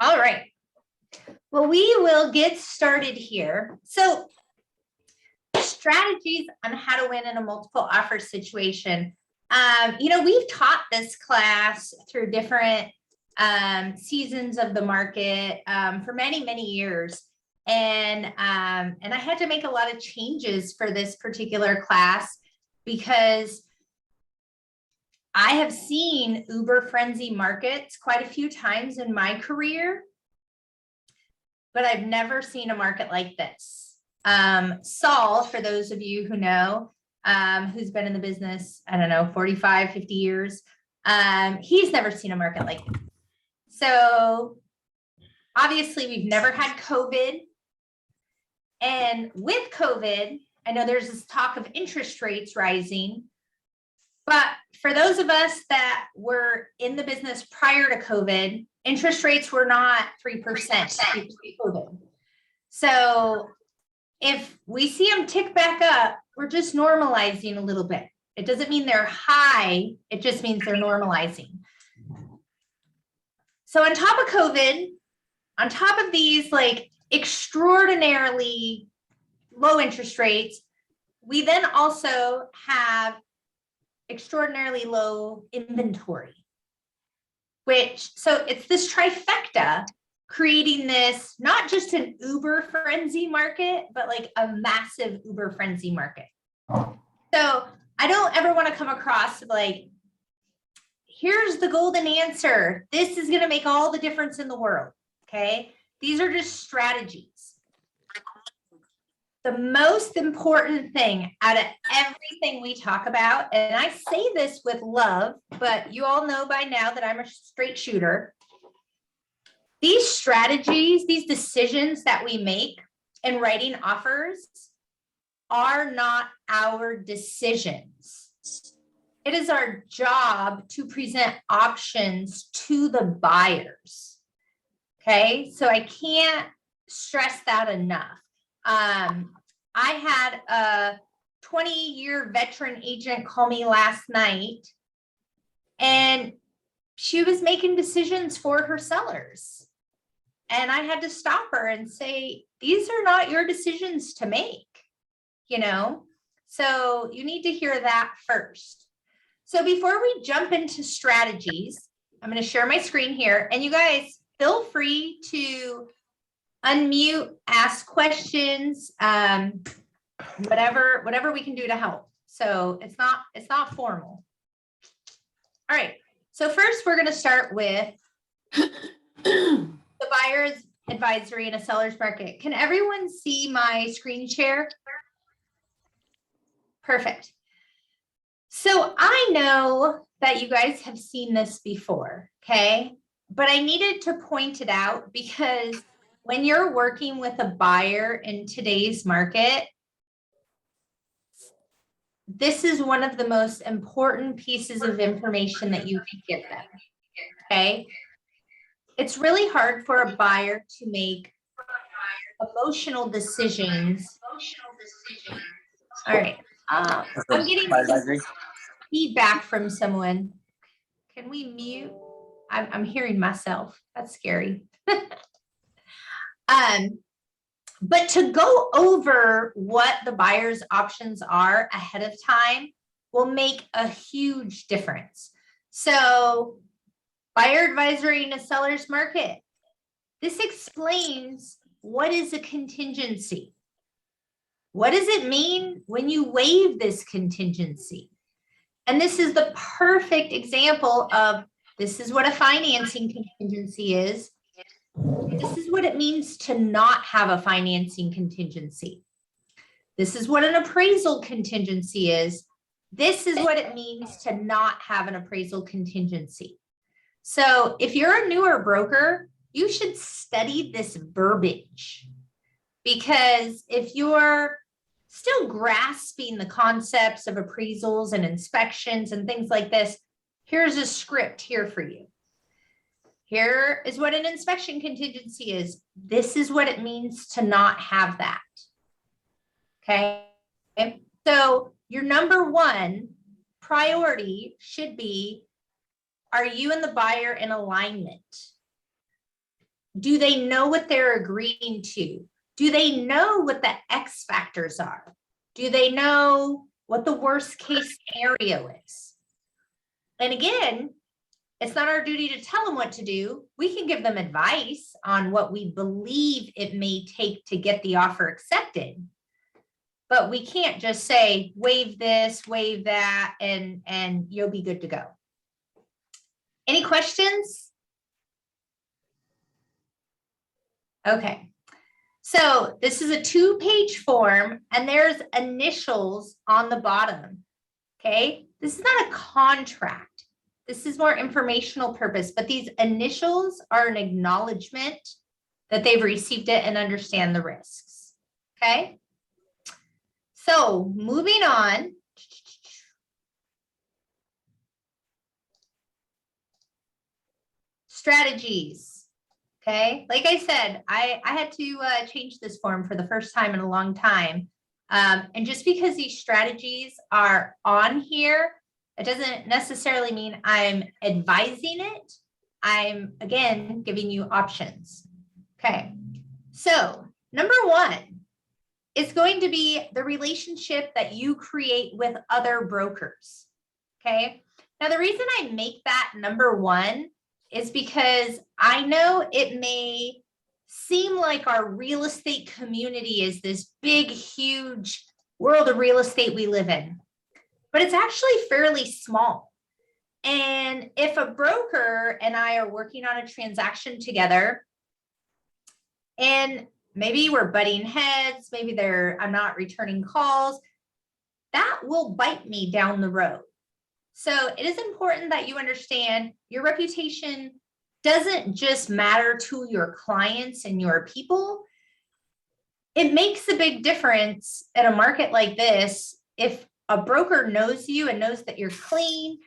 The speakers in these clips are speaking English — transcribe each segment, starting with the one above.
All right. Well, we will get started here. So strategies on how to win in a multiple offer situation. We've taught this class through different seasons of the market for many, many years. And I had to make a lot of changes for this particular class because I have seen Uber frenzy markets quite a few times in my career, but I've never seen a market like this. Saul, for those of you who know, who's been in the business, I don't know, 45, 50 years, he's never seen a market like this. So obviously we've never had COVID. And with COVID, I know there's this talk of interest rates rising, but for those of us that were in the business prior to COVID, interest rates were not 3% pre-COVID. So if we see them tick back up, we're just normalizing a little bit. It doesn't mean they're high. It just means they're normalizing. So on top of COVID, on top of these like extraordinarily low interest rates, we then also have extraordinarily low inventory, so it's this trifecta creating this, not just an Uber frenzy market, but like a massive Uber frenzy market. So I don't ever want to come across like, here's the golden answer. This is going to make all the difference in the world. Okay. These are just strategies. The most important thing out of everything we talk about, and I say this with love, but you all know by now that I'm a straight shooter. These strategies, these decisions that we make in writing offers are not our decisions. It is our job to present options to the buyers. Okay, so I can't stress that enough. I had a 20-year veteran agent call me last night, and she was making decisions for her sellers. And I had to stop her and say, these are not your decisions to make, so you need to hear that first. So before we jump into strategies, I'm going to share my screen here, and you guys feel free to unmute, ask questions, whatever we can do to help. So it's not formal. All right. So first we're going to start with the buyer's advisory in a seller's market. Can everyone see my screen share? Perfect. So I know that you guys have seen this before, okay? But I needed to point it out because when you're working with a buyer in today's market, this is one of the most important pieces of information that you can give them, okay? It's really hard for a buyer to make emotional decisions. All right, I'm getting feedback from someone. Can we mute? I'm hearing myself. That's scary. But to go over what the buyer's options are ahead of time will make a huge difference. So buyer advisory in a seller's market. This explains what is a contingency. What does it mean when you waive this contingency? And this is the perfect example of this is what a financing contingency is. This is what it means to not have a financing contingency. This is what an appraisal contingency is. This is what it means to not have an appraisal contingency. So if you're a newer broker, you should study this verbiage, because if you're still grasping the concepts of appraisals and inspections and things like this, here's a script here for you. Here is what an inspection contingency is. This is what it means to not have that. Okay. So your number one priority should be, are you and the buyer in alignment? Do they know what they're agreeing to? Do they know what the X factors are? Do they know what the worst case scenario is? And again, it's not our duty to tell them what to do. We can give them advice on what we believe it may take to get the offer accepted. But we can't just say, waive this, waive that, and you'll be good to go. Any questions? Okay. So this is a 2-page form and there's initials on the bottom. Okay. This is not a contract. This is more informational purpose, but these initials are an acknowledgement that they've received it and understand the risks. Okay. So moving on. Strategies. Okay. Like I said, I had to change this form for the first time in a long time. And just because these strategies are on here, it doesn't necessarily mean I'm advising it. I'm, again, giving you options. Okay. So number one is going to be the relationship that you create with other brokers. Okay. Now, the reason I make that number one is because I know it may seem like our real estate community is this big, huge world of real estate we live in, but it's actually fairly small. And if a broker and I are working on a transaction together, and maybe we're butting heads, maybe I'm not returning calls, that will bite me down the road. So it is important that you understand your reputation doesn't just matter to your clients and your people. It makes a big difference in a market like this if a broker knows you and knows that you're clean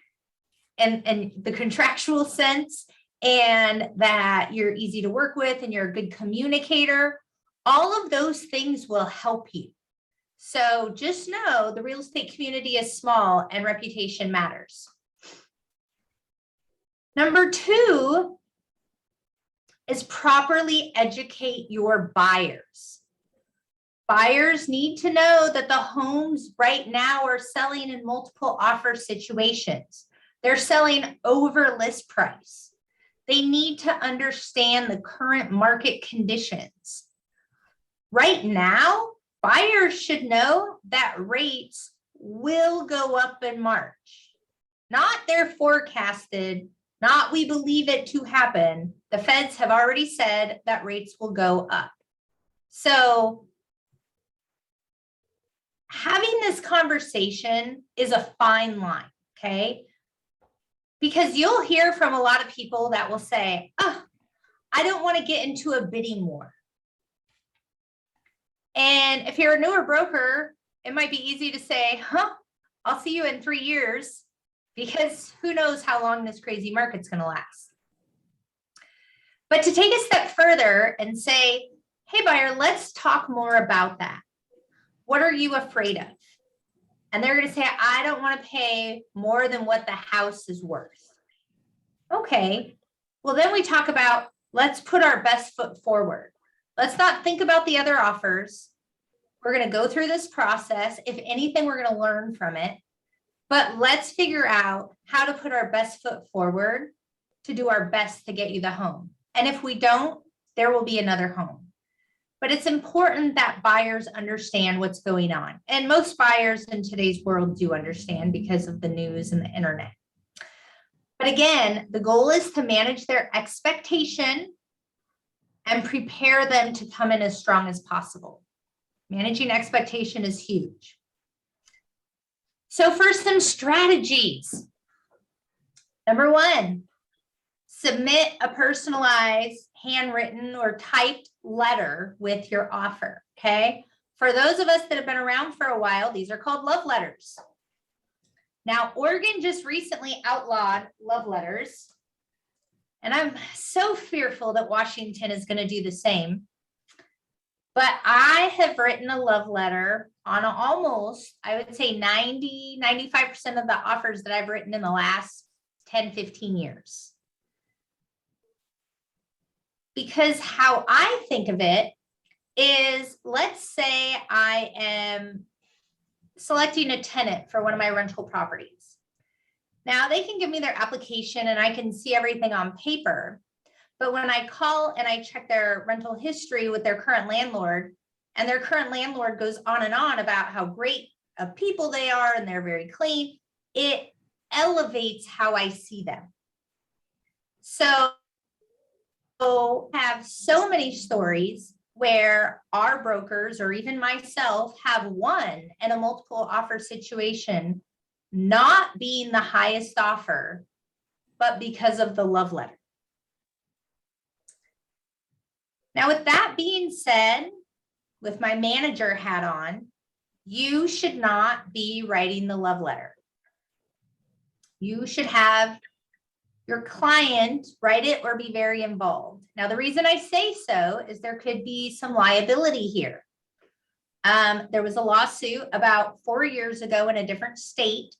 and the contractual sense, and that you're easy to work with and you're a good communicator. All of those things will help you. So just know the real estate community is small and reputation matters. Number two is properly educate your buyers. Buyers need to know that the homes right now are selling in multiple offer situations. They're selling over list price. They need to understand the current market conditions. Right now, buyers should know that rates will go up in March. Not they're forecasted, not we believe it to happen. The feds have already said that rates will go up. So having this conversation is a fine line, okay? Because you'll hear from a lot of people that will say, oh, I don't want to get into a bidding war. And if you're a newer broker, it might be easy to say, I'll see you in 3 years, because who knows how long this crazy market's going to last. But to take a step further and say, hey, buyer, let's talk more about that. What are you afraid of? And they're going to say, I don't want to pay more than what the house is worth. Okay. Well, then we talk about, let's put our best foot forward. Let's not think about the other offers. We're going to go through this process. If anything, we're going to learn from it. But let's figure out how to put our best foot forward to do our best to get you the home. And if we don't, there will be another home. But it's important that buyers understand what's going on. And most buyers in today's world do understand because of the news and the internet. But again, the goal is to manage their expectation and prepare them to come in as strong as possible. Managing expectation is huge. So for some strategies, number one, submit a personalized, handwritten, or typed letter with your offer, okay? For those of us that have been around for a while, these are called love letters. Now, Oregon just recently outlawed love letters, and I'm so fearful that Washington is going to do the same. But I have written a love letter on almost, I would say 95% of the offers that I've written in the last 10, 15 years. Because how I think of it is, let's say I am selecting a tenant for one of my rental properties. Now they can give me their application and I can see everything on paper. But when I call and I check their rental history with their current landlord, and their current landlord goes on and on about how great of people they are and they're very clean, it elevates how I see them. So have so many stories where our brokers or even myself have won in a multiple offer situation, not being the highest offer, but because of the love letter. Now, with that being said, with my manager hat on, you should not be writing the love letter. You should have your client write it or be very involved. Now, the reason I say so is there could be some liability here. There was a lawsuit about 4 years ago in a different state.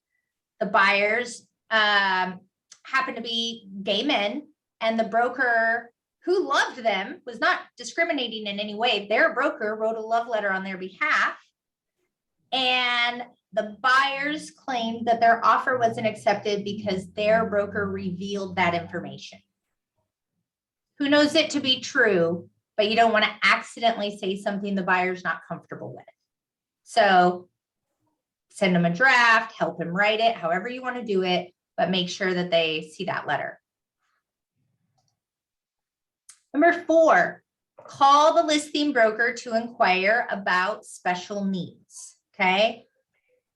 The buyers happened to be gay men, and the broker who loved them was not discriminating in any way. Their broker wrote a love letter on their behalf, and the buyers claimed that their offer wasn't accepted because their broker revealed that information. Who knows it to be true, but you don't want to accidentally say something the buyer's not comfortable with. So send them a draft, help them write it, however you want to do it, but make sure that they see that letter. Number 4, call the listing broker to inquire about special needs, okay?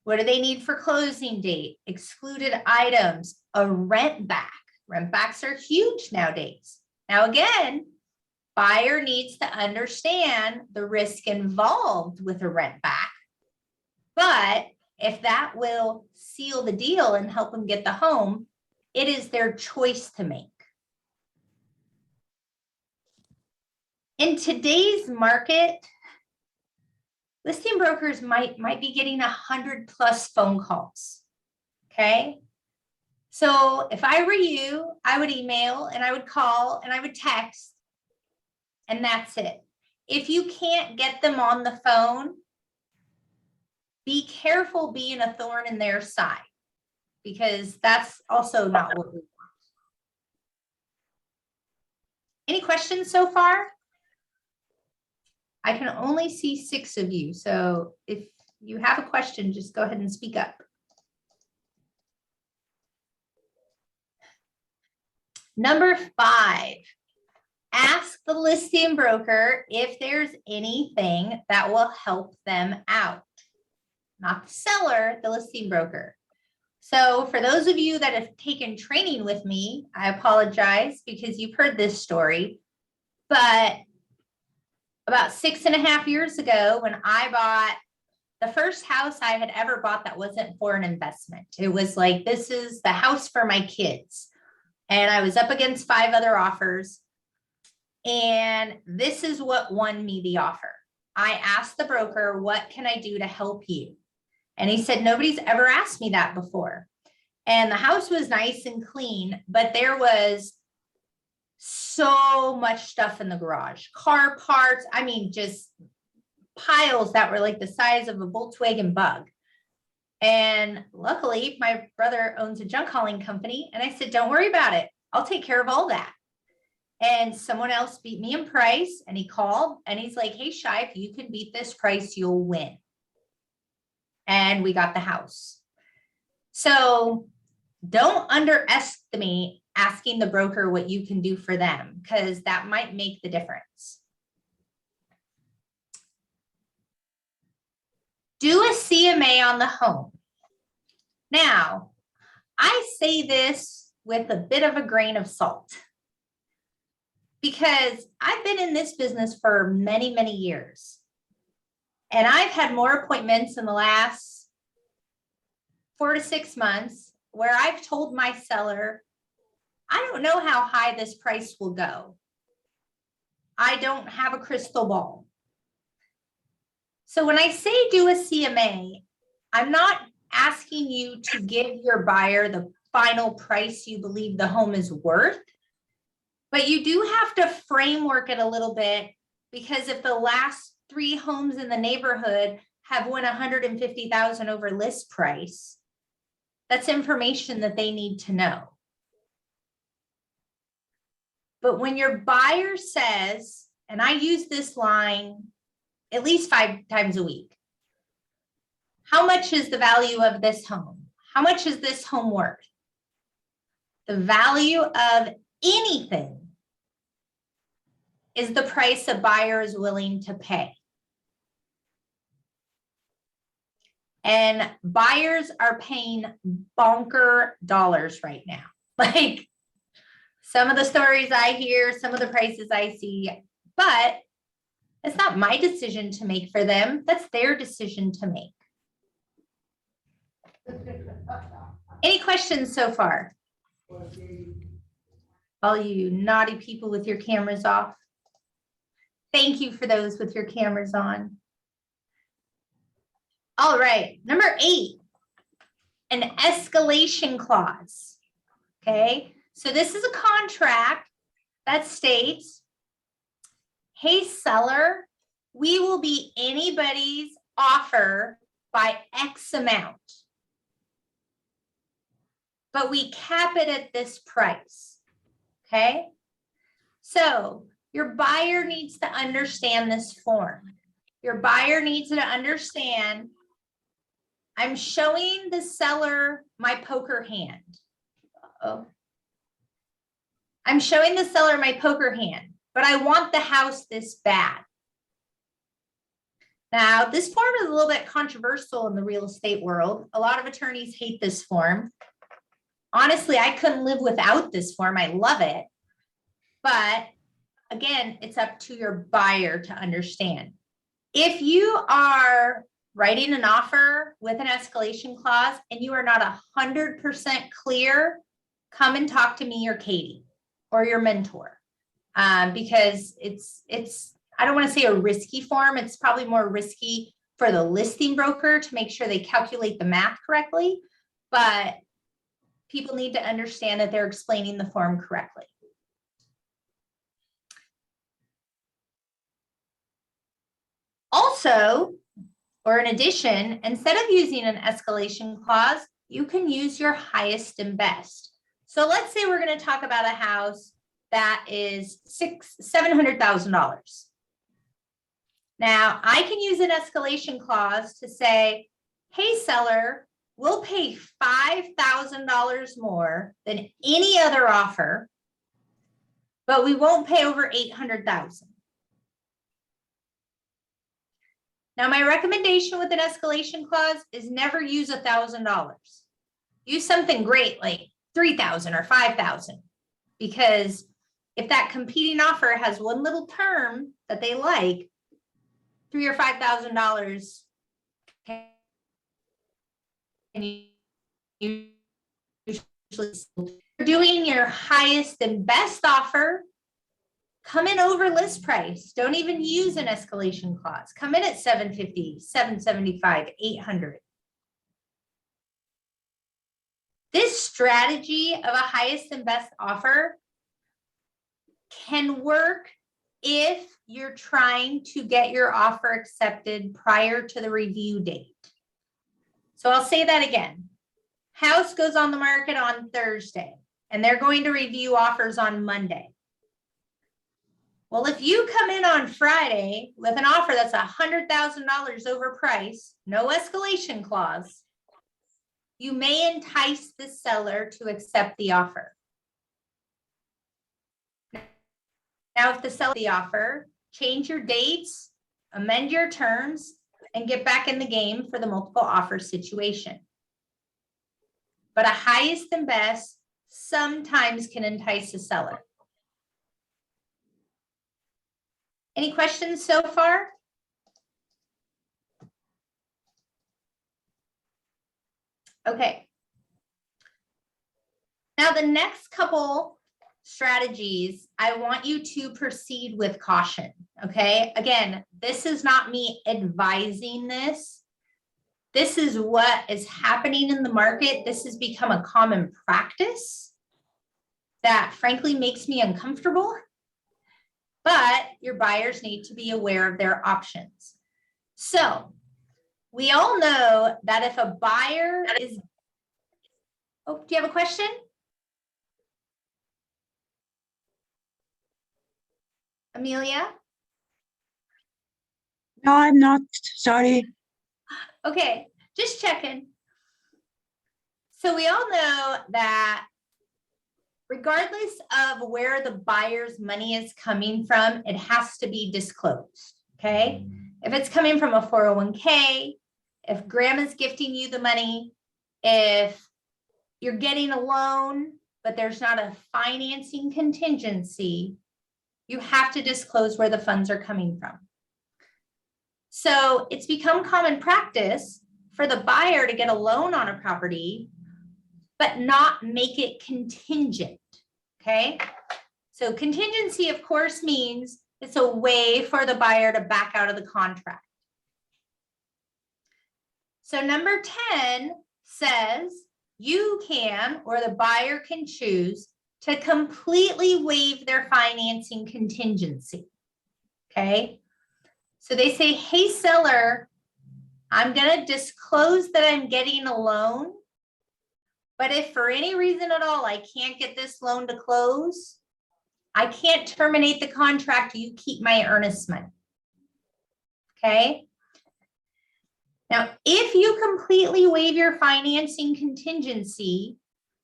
What do they need for closing date? Excluded items, a rent back. Rent backs are huge nowadays. Now, again, buyer needs to understand the risk involved with a rent back. But if that will seal the deal and help them get the home, it is their choice to make. In today's market, listing brokers might be getting 100+ phone calls, okay? So if I were you, I would email and I would call and I would text, and that's it. If you can't get them on the phone, be careful being a thorn in their side, because that's also not what we want. Any questions so far? I can only see 6 of you, so if you have a question, just go ahead and speak up. Number 5, ask the listing broker if there's anything that will help them out. Not the seller, the listing broker. So for those of you that have taken training with me, I apologize because you've heard this story, but about 6.5 years ago, when I bought the first house I had ever bought that wasn't for an investment, it was like, this is the house for my kids. And I was up against 5 other offers. And this is what won me the offer. I asked the broker, what can I do to help you? And he said, nobody's ever asked me that before. And the house was nice and clean, but there was so much stuff in the garage, car parts. I mean, just piles that were like the size of a Volkswagen Bug. And luckily, my brother owns a junk hauling company. And I said, don't worry about it. I'll take care of all that. And someone else beat me in price, and he called and he's like, hey, Shy, if you can beat this price, you'll win. And we got the house. So don't underestimate asking the broker what you can do for them, because that might make the difference. Do a CMA on the home. Now, I say this with a bit of a grain of salt, because I've been in this business for many, many years. And I've had more appointments in the last 4 to 6 months where I've told my seller, I don't know how high this price will go. I don't have a crystal ball. So when I say do a CMA, I'm not asking you to give your buyer the final price you believe the home is worth. But you do have to framework it a little bit, because if the last 3 homes in the neighborhood have won 150,000 over list price, that's information that they need to know. But when your buyer says, and I use this line at least 5 times a week, how much is the value of this home? How much is this home worth? The value of anything is the price a buyer is willing to pay. And buyers are paying bonker dollars right now. Like, some of the stories I hear, some of the prices I see, but it's not my decision to make for them. That's their decision to make. Any questions so far? All you naughty people with your cameras off. Thank you for those with your cameras on. All right, number 8, an escalation clause. Okay, so this is a contract that states, hey, seller, we will beat anybody's offer by X amount, but we cap it at this price. Okay, so your buyer needs to understand this form. Your buyer needs to understand, I'm showing the seller my poker hand. Uh-oh. I'm showing the seller my poker hand, but I want the house this bad. Now, this form is a little bit controversial in the real estate world. A lot of attorneys hate this form. Honestly, I couldn't live without this form. I love it. But again, it's up to your buyer to understand. If you are writing an offer with an escalation clause and you are not 100% clear, come and talk to me or Katie or your mentor, because it's I don't want to say a risky form. It's probably more risky for the listing broker to make sure they calculate the math correctly, but people need to understand that they're explaining the form correctly. Also, or in addition, instead of using an escalation clause, you can use your highest and best. So let's say we're going to talk about a house that is $700,000. Now, I can use an escalation clause to say, hey, seller, we'll pay $5,000 more than any other offer, but we won't pay over $800,000. Now, my recommendation with an escalation clause is never use $1,000. Use something great like $3,000 or $5,000, because if that competing offer has one little term that they like, $3,000 or $5,000, and you usually doing your highest and best offer, come in over list price. Don't even use an escalation clause. Come in at $750, $775, $800. This strategy of a highest and best offer can work if you're trying to get your offer accepted prior to the review date. So I'll say that again. House goes on the market on Thursday, and they're going to review offers on Monday. Well, if you come in on Friday with an offer that's $100,000 over price, no escalation clause, you may entice the seller to accept the offer. Now, if the seller the offer, change your dates, amend your terms, and get back in the game for the multiple offer situation. But a highest and best sometimes can entice a seller. Any questions so far? Okay. Now, the next couple strategies, I want you to proceed with caution. Okay. Again, this is not me advising this. This is what is happening in the market. This has become a common practice. that frankly makes me uncomfortable, but your buyers need to be aware of their options. So we all know that if a buyer is, oh, do you have a question? Amelia? No, I'm not. Sorry. Okay, just checking. So we all know that regardless of where the buyer's money is coming from, it has to be disclosed, okay? If it's coming from a 401k, if grandma's gifting you the money, if you're getting a loan, but there's not a financing contingency, you have to disclose where the funds are coming from. So it's become common practice for the buyer to get a loan on a property, but not make it contingent, okay? So contingency, of course, means it's a way for the buyer to back out of the contract. So number 10 says you can, or the buyer can choose to completely waive their financing contingency, okay? So they say, hey, seller, I'm gonna disclose that I'm getting a loan, but if for any reason at all, I can't get this loan to close, I can't terminate the contract, you keep my earnest money, okay? Now, if you completely waive your financing contingency,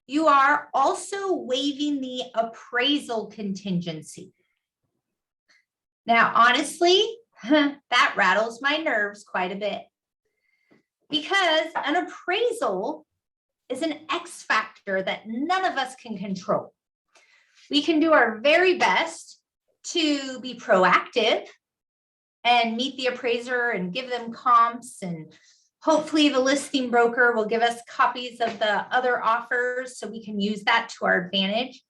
you are also waiving the appraisal contingency. Now, honestly, that rattles my nerves quite a bit because an appraisal is an X factor that none of us can control. We can do our very best to be proactive and meet the appraiser and give them comps, and hopefully the listing broker will give us copies of the other offers so we can use that to our advantage.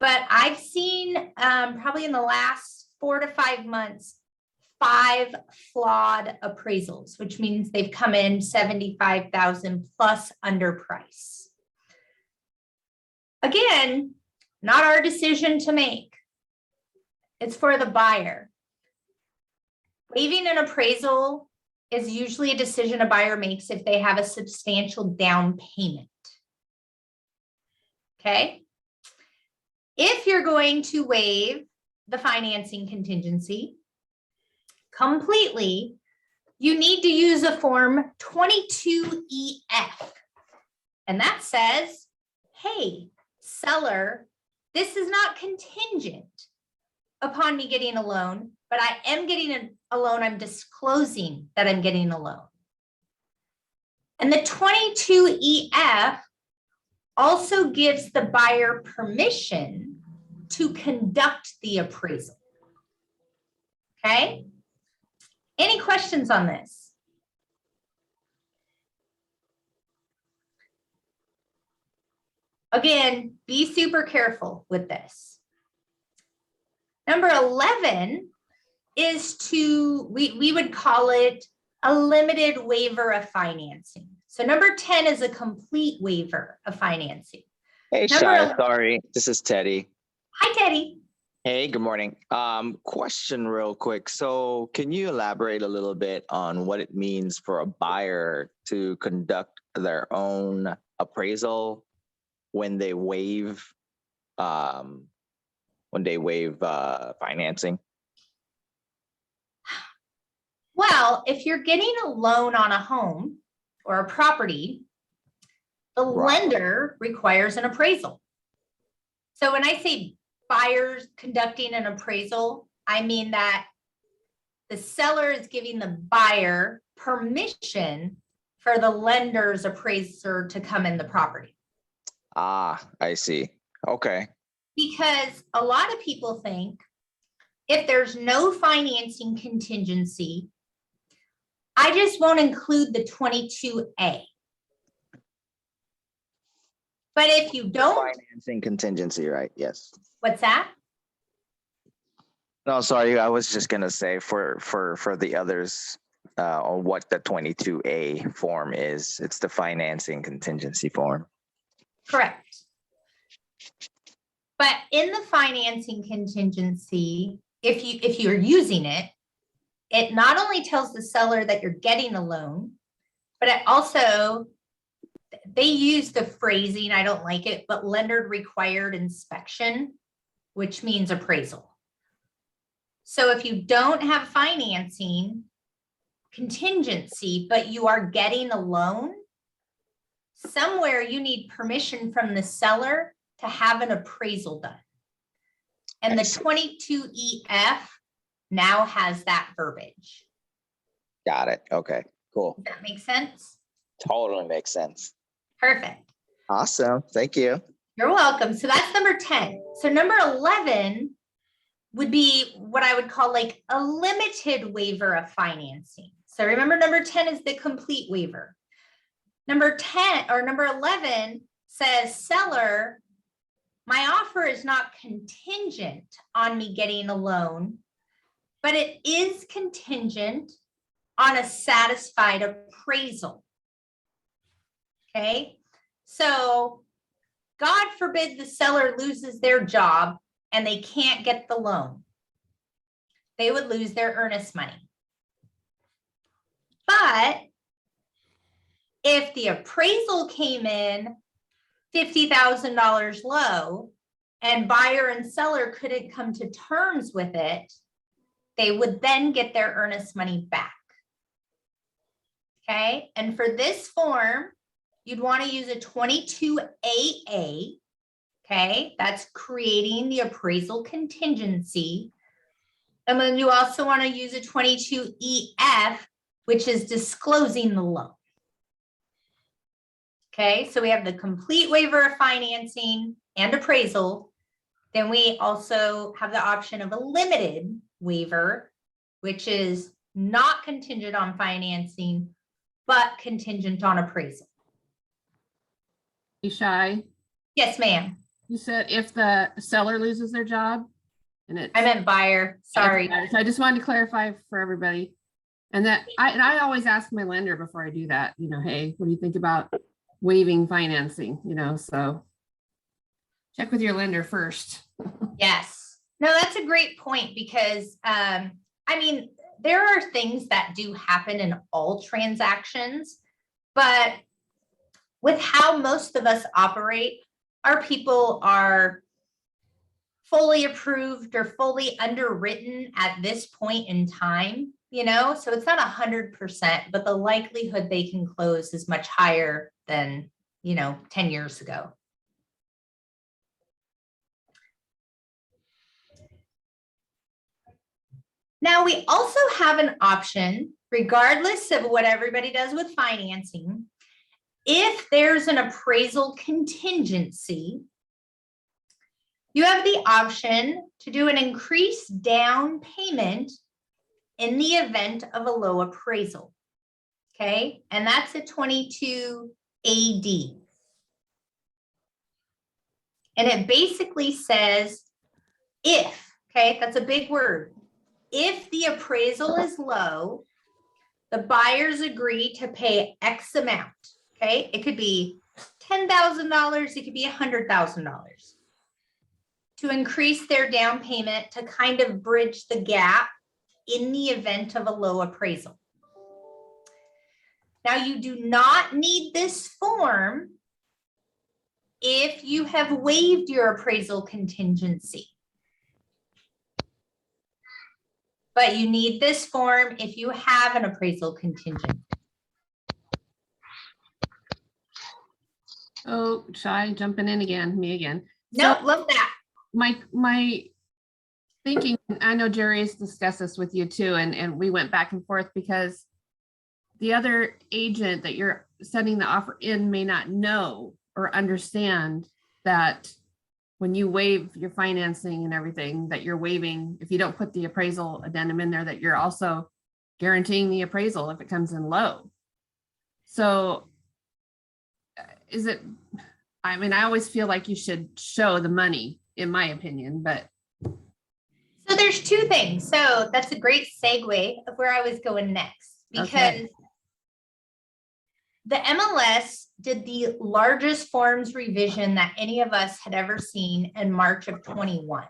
But I've seen probably in the last 4 to 5 months, 5 flawed appraisals, which means they've come in 75,000 plus underprice. Again, not our decision to make. It's for the buyer. Waiving an appraisal is usually a decision a buyer makes if they have a substantial down payment. Okay. If you're going to waive the financing contingency completely, you need to use a form 22EF. And that says, hey, seller, this is not contingent upon me getting a loan, but I am getting a loan. I'm disclosing that I'm getting a loan. And the 22EF also gives the buyer permission to conduct the appraisal. Okay? Any questions on this? Again, be super careful with this. Number 11 is we would call it a limited waiver of financing. So number 10 is a complete waiver of financing. Hey, Shai, sorry, this is Teddy. Hi, Teddy. Hey, good morning. Question real quick. So can you elaborate a little bit on what it means for a buyer to conduct their own appraisal when they waive financing? Well, if you're getting a loan on a home or a property, the lender requires an appraisal. So when I say buyers conducting an appraisal, I mean that the seller is giving the buyer permission for the lender's appraiser to come in the property. Ah, I see. Okay. Because a lot of people think if there's no financing contingency, I just won't include the 22A. But if you don't, financing contingency, right? Yes. What's that? No, sorry. I was just gonna say for the others, on what the 22A form is. It's the financing contingency form. Correct. But in the financing contingency, if you're using it, it not only tells the seller that you're getting a loan, but it also, they use the phrasing, I don't like it, but lender required inspection, which means appraisal. So if you don't have financing contingency, but you are getting a loan, somewhere you need permission from the seller to have an appraisal done. And the 22EF now has that verbiage. Got it. Okay, cool. Does that make sense? Totally makes sense. Perfect. Awesome. Thank you. You're welcome. So that's number 10. So number 11 would be what I would call like a limited waiver of financing. So remember, number 10 is the complete waiver. Number 10 or number 11 says, seller, my offer is not contingent on me getting a loan, but it is contingent on a satisfied appraisal. Okay, so God forbid the seller loses their job and they can't get the loan. They would lose their earnest money. But if the appraisal came in $50,000 low and buyer and seller couldn't come to terms with it, they would then get their earnest money back. Okay, and for this form, you'd want to use a 22AA. Okay, that's creating the appraisal contingency. And then you also want to use a 22EF, which is disclosing the loan. Okay, so we have the complete waiver of financing and appraisal. Then we also have the option of a limited waiver, which is not contingent on financing, but contingent on appraisal. Shy, Yes, ma'am. you said if the seller loses their job and it. I meant buyer, sorry. So I just wanted to clarify for everybody. And that I always ask my lender before I do that, you know, hey, what do you think about waiving financing, you know, so check with your lender first. Yes. No, that's a great point because, I mean, there are things that do happen in all transactions, but with how most of us operate, our people are fully approved or fully underwritten at this point in time, you know, so it's not 100%, but the likelihood they can close is much higher than, you know, 10 years ago. Now, we also have an option, regardless of what everybody does with financing, if there's an appraisal contingency, you have the option to do an increased down payment in the event of a low appraisal. Okay, and that's a 22AD. And it basically says if, okay, that's a big word. If the appraisal is low, the buyers agree to pay X amount. Okay, it could be $10,000, it could be $100,000 to increase their down payment to kind of bridge the gap in the event of a low appraisal. Now, you do not need this form if you have waived your appraisal contingency. But you need this form if you have an appraisal contingent. Oh, Shy, jumping in again, me again. No, So love that. my thinking, I know Jerry's discussed this with you too, and we went back and forth because the other agent that you're sending the offer in may not know or understand that when you waive your financing and everything, that you're waiving, if you don't put the appraisal addendum in there, that you're also guaranteeing the appraisal if it comes in low. So is it, I mean, I always feel like you should show the money, in my opinion, but. So there's two things. So that's a great segue of where I was going next, because The MLS did the largest forms revision that any of us had ever seen in March of 21.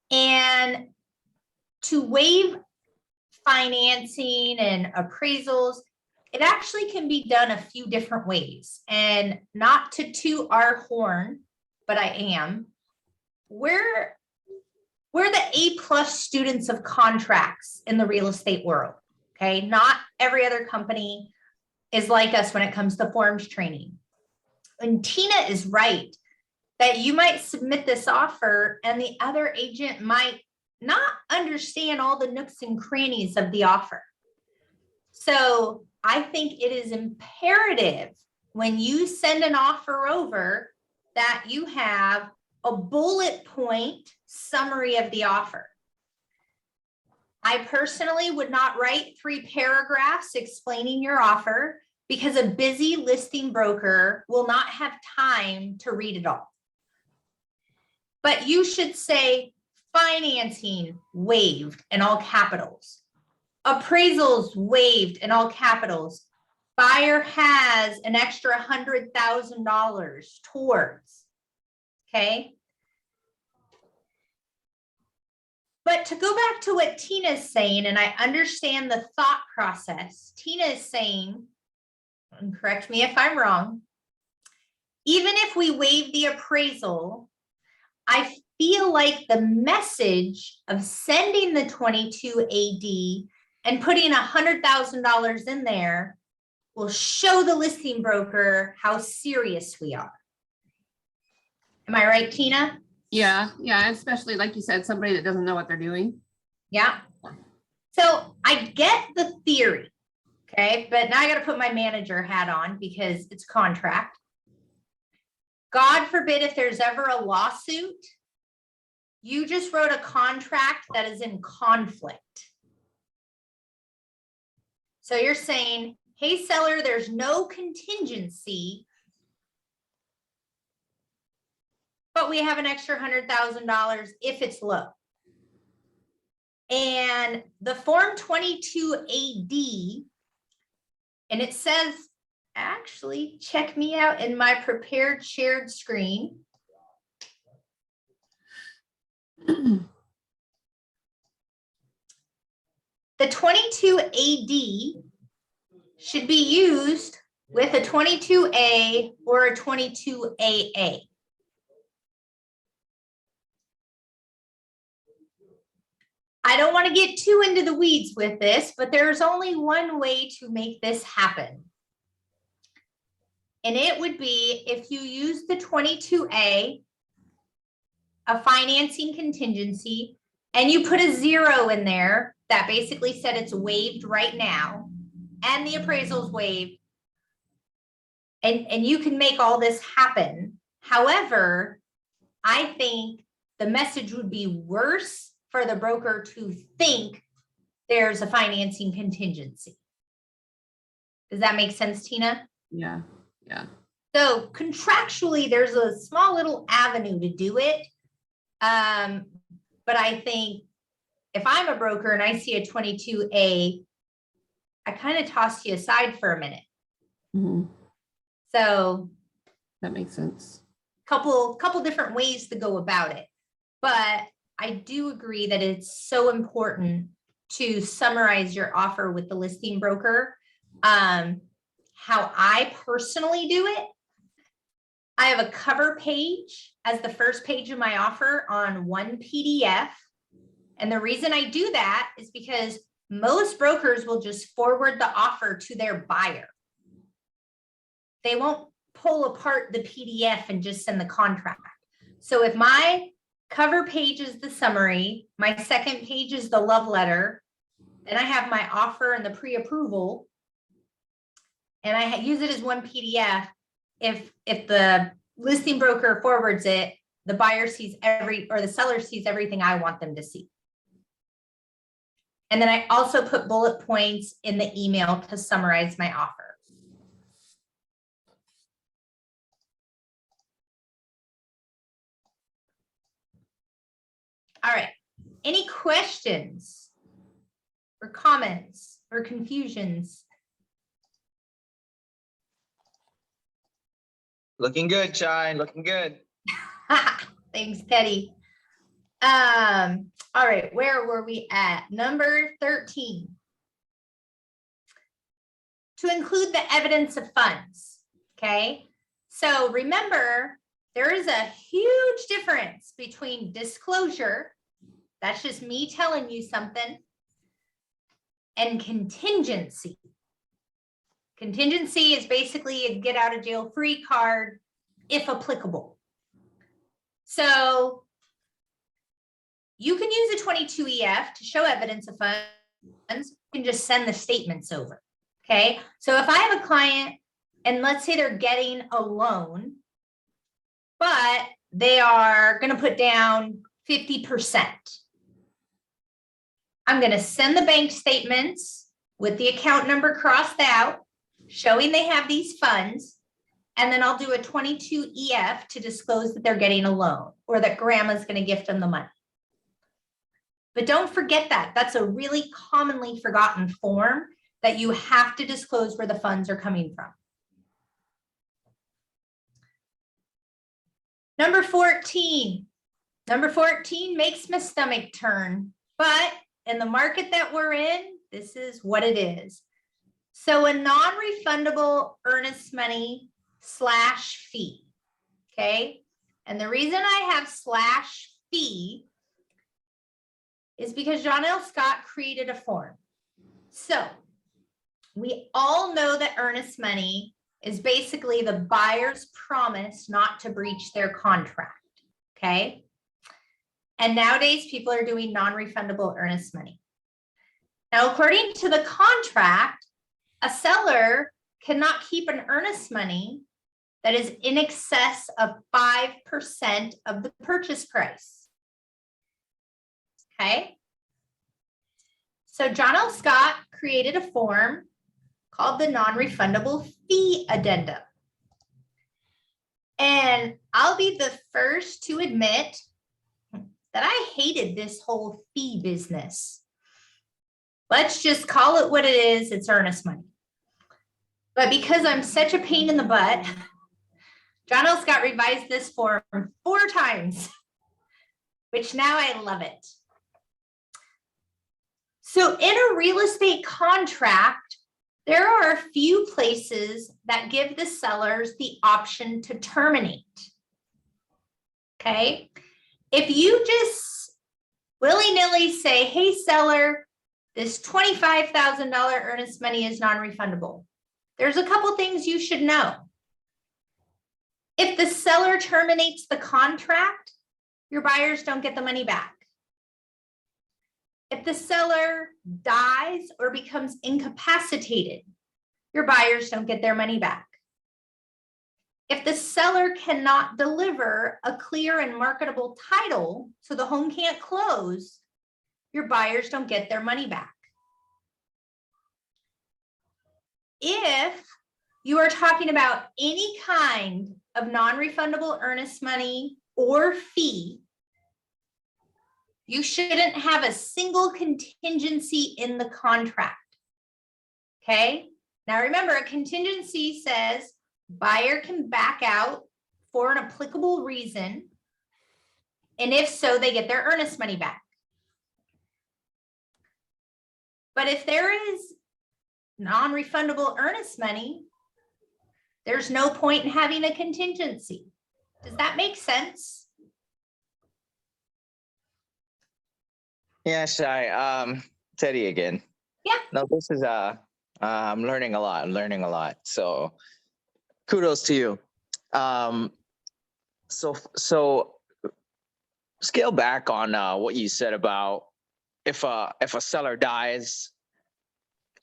And to waive financing and appraisals, it actually can be done a few different ways. And not to toot our horn, but I am. We're the A+ students of contracts in the real estate world. Okay, not every other company is like us when it comes to forms training. And Tina is right that you might submit this offer and the other agent might not understand all the nooks and crannies of the offer. So I think it is imperative when you send an offer over that you have a bullet point summary of the offer. I personally would not write 3 paragraphs explaining your offer because a busy listing broker will not have time to read it all. But you should say financing waived in all capitals, appraisals waived in all capitals, buyer has an extra $100,000 towards, okay? But to go back to what Tina is saying, and I understand the thought process, Tina is saying, and correct me if I'm wrong, even if we waive the appraisal, I feel like the message of sending the 22 AD and putting $100,000 in there will show the listing broker how serious we are. Am I right, Tina? Yeah, especially like you said, somebody that doesn't know what they're doing. Yeah. So I get the theory, okay, but now I got to put my manager hat on because it's contract. God forbid if there's ever a lawsuit, you just wrote a contract that is in conflict. So you're saying, hey, seller, there's no contingency, but we have an extra $100,000 if it's low. And the Form 22 AD, and it says, actually, check me out in my prepared shared screen. The 22 AD should be used with a 22A or a 22AA. I don't want to get too into the weeds with this, but there's only one way to make this happen. And it would be if you use the 22A, a financing contingency, and you put a 0 in there that basically said it's waived right now, and the appraisal's waived, and you can make all this happen. However, I think the message would be worse for the broker to think there's a financing contingency. Does that make sense, Tina? Yeah. So contractually, there's a small little avenue to do it. But I think if I'm a broker and I see a 22A, I kind of toss you aside for a minute. Mhm. So That makes sense. couple different ways to go about it. But I do agree that it's so important to summarize your offer with the listing broker. How I personally do it, I have a cover page as the first page of my offer on one PDF. And the reason I do that is because most brokers will just forward the offer to their buyer. They won't pull apart the PDF and just send the contract. So if my cover page is the summary, my second page is the love letter, then I have my offer and the pre-approval, and I use it as one PDF. If the listing broker forwards it, the buyer sees the seller sees everything I want them to see. And then I also put bullet points in the email to summarize my offer. All right. Any questions or comments or confusions? Looking good, Shine, looking good. Thanks, Teddy. All right, where were we at? Number 13. To include the evidence of funds, okay? So remember, there is a huge difference between disclosure, that's just me telling you something, and contingency. Contingency is basically a get out of jail free card, if applicable. So you can use a 22EF to show evidence of funds. You can just send the statements over. Okay. So if I have a client and let's say they're getting a loan, but they are going to put down 50%. I'm going to send the bank statements with the account number crossed out, showing they have these funds. And then I'll do a 22EF to disclose that they're getting a loan or that grandma's going to gift them the money. But don't forget that. That's a really commonly forgotten form that you have to disclose where the funds are coming from. Number 14. Number 14 makes my stomach turn, but in the market that we're in, this is what it is. So a non-refundable earnest money / fee, okay? And the reason I have / fee is because John L. Scott created a form. So we all know that earnest money is basically the buyer's promise not to breach their contract, okay? And nowadays people are doing non-refundable earnest money. Now, according to the contract, a seller cannot keep an earnest money that is in excess of 5% of the purchase price. Okay. So John L. Scott created a form called the Non-Refundable Fee Addendum. And I'll be the first to admit that I hated this whole fee business. Let's just call it what it is. It's earnest money. But because I'm such a pain in the butt, John L. Scott revised this form 4 times, which now I love it. So in a real estate contract, there are a few places that give the sellers the option to terminate. Okay. If you just willy-nilly say, hey, seller, this $25,000 earnest money is non-refundable, there's a couple things you should know. If the seller terminates the contract, your buyers don't get the money back. If the seller dies or becomes incapacitated, your buyers don't get their money back. If the seller cannot deliver a clear and marketable title, so the home can't close, your buyers don't get their money back. If you are talking about any kind of non-refundable earnest money or fee, you shouldn't have a single contingency in the contract. Okay. Now remember, a contingency says buyer can back out for an applicable reason. And if so, they get their earnest money back. But if there is non-refundable earnest money, there's no point in having a contingency. Does that make sense? Yeah, Shai, Teddy again. Yeah. No, this is I'm learning a lot. I'm learning a lot. So kudos to you. So scale back on what you said about if a seller dies,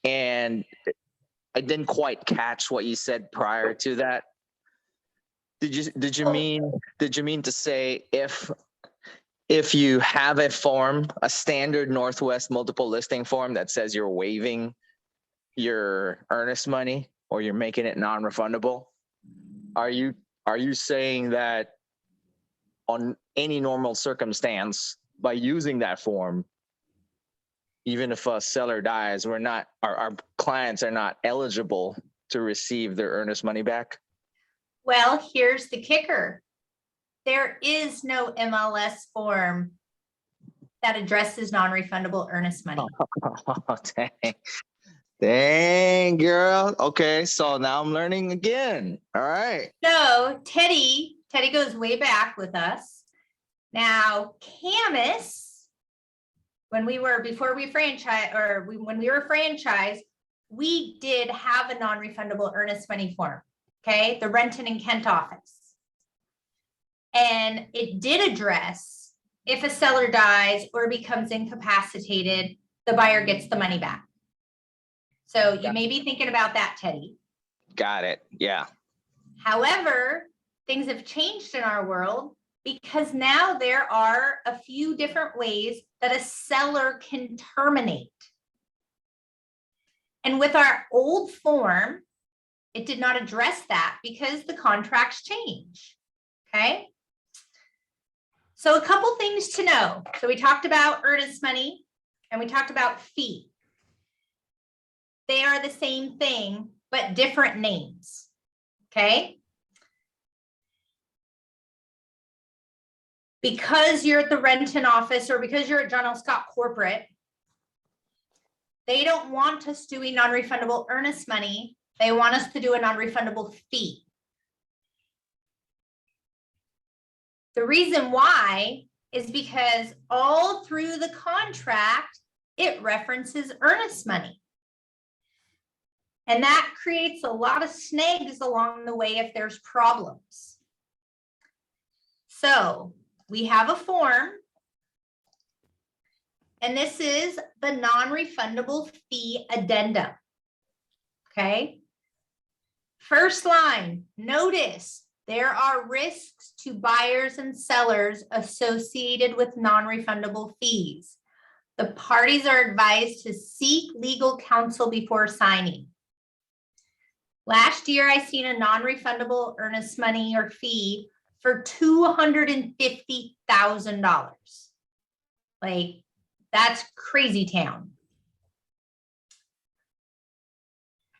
and I didn't quite catch what you said prior to that. Did you mean to say if you have a form, a standard Northwest multiple listing form that says you're waiving your earnest money or you're making it non-refundable, are you saying that on any normal circumstance, by using that form, even if a seller dies, our clients are not eligible to receive their earnest money back? Well, here's the kicker. There is no MLS form that addresses non-refundable earnest money. Oh, dang. Dang, girl. Okay, so now I'm learning again. All right. So Teddy goes way back with us. Now, Camus, when we were franchised, we did have a non-refundable earnest money form. Okay, the Renton and Kent office. And it did address if a seller dies or becomes incapacitated, the buyer gets the money back. So you may be thinking about that, Teddy. Got it. Yeah. However, things have changed in our world because now there are a few different ways that a seller can terminate. And with our old form, it did not address that because the contracts change. Okay. So a couple things to know. So we talked about earnest money and we talked about fee. They are the same thing, but different names. Okay. Because you're at the Renton office or because you're at John L. Scott Corporate, they don't want us doing non-refundable earnest money. They want us to do a non-refundable fee. The reason why is because all through the contract, it references earnest money. And that creates a lot of snags along the way if there's problems. So we have a form, and this is the non-refundable fee addendum. Okay. First line, notice there are risks to buyers and sellers associated with non-refundable fees. The parties are advised to seek legal counsel before signing. Last year, I seen a non-refundable earnest money or fee for $250,000. Like, that's crazy town.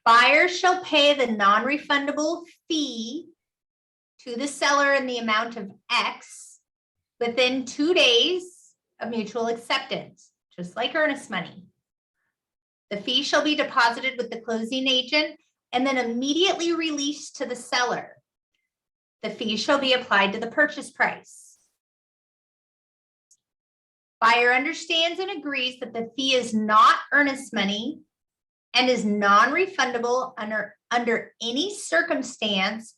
Buyers shall pay the non-refundable fee to the seller in the amount of X within 2 days of mutual acceptance, just like earnest money. The fee shall be deposited with the closing agent and then immediately released to the seller. The fee shall be applied to the purchase price. Buyer understands and agrees that the fee is not earnest money and is non-refundable under any circumstance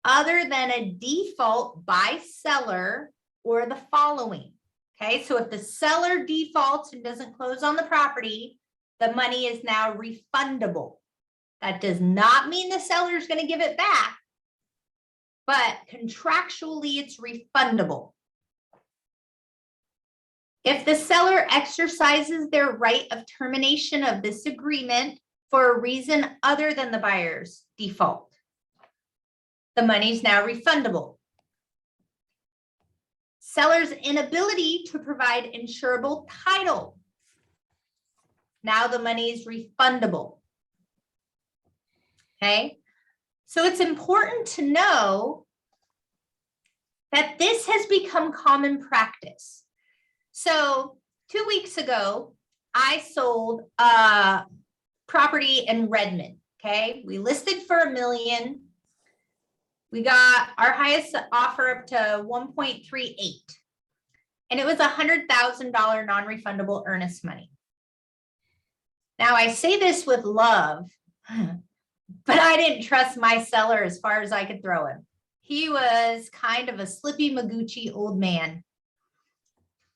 other than a default by seller or the following. Okay, so if the seller defaults and doesn't close on the property, the money is now refundable. That does not mean the seller is going to give it back, but contractually it's refundable. If the seller exercises their right of termination of this agreement for a reason other than the buyer's default, the money is now refundable. Seller's inability to provide insurable title. Now the money is refundable. Okay, so it's important to know that this has become common practice. So 2 weeks ago, I sold a property in Redmond. Okay, we listed for $1 million. We got our highest offer up to 1.38, and it was $100,000 non-refundable earnest money. Now I say this with love, but I didn't trust my seller as far as I could throw him. He was kind of a slippy Maguchi old man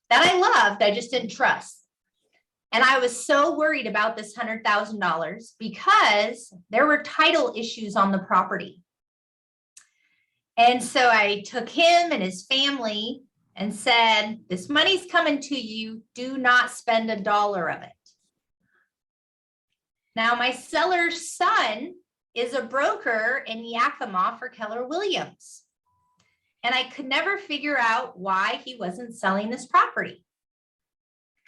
that I loved, I just didn't trust. And I was so worried about this $100,000 because there were title issues on the property. And so I took him and his family and said, this money's coming to you. Do not spend $1 of it. Now, my seller's son is a broker in Yakima for Keller Williams. And I could never figure out why he wasn't selling this property,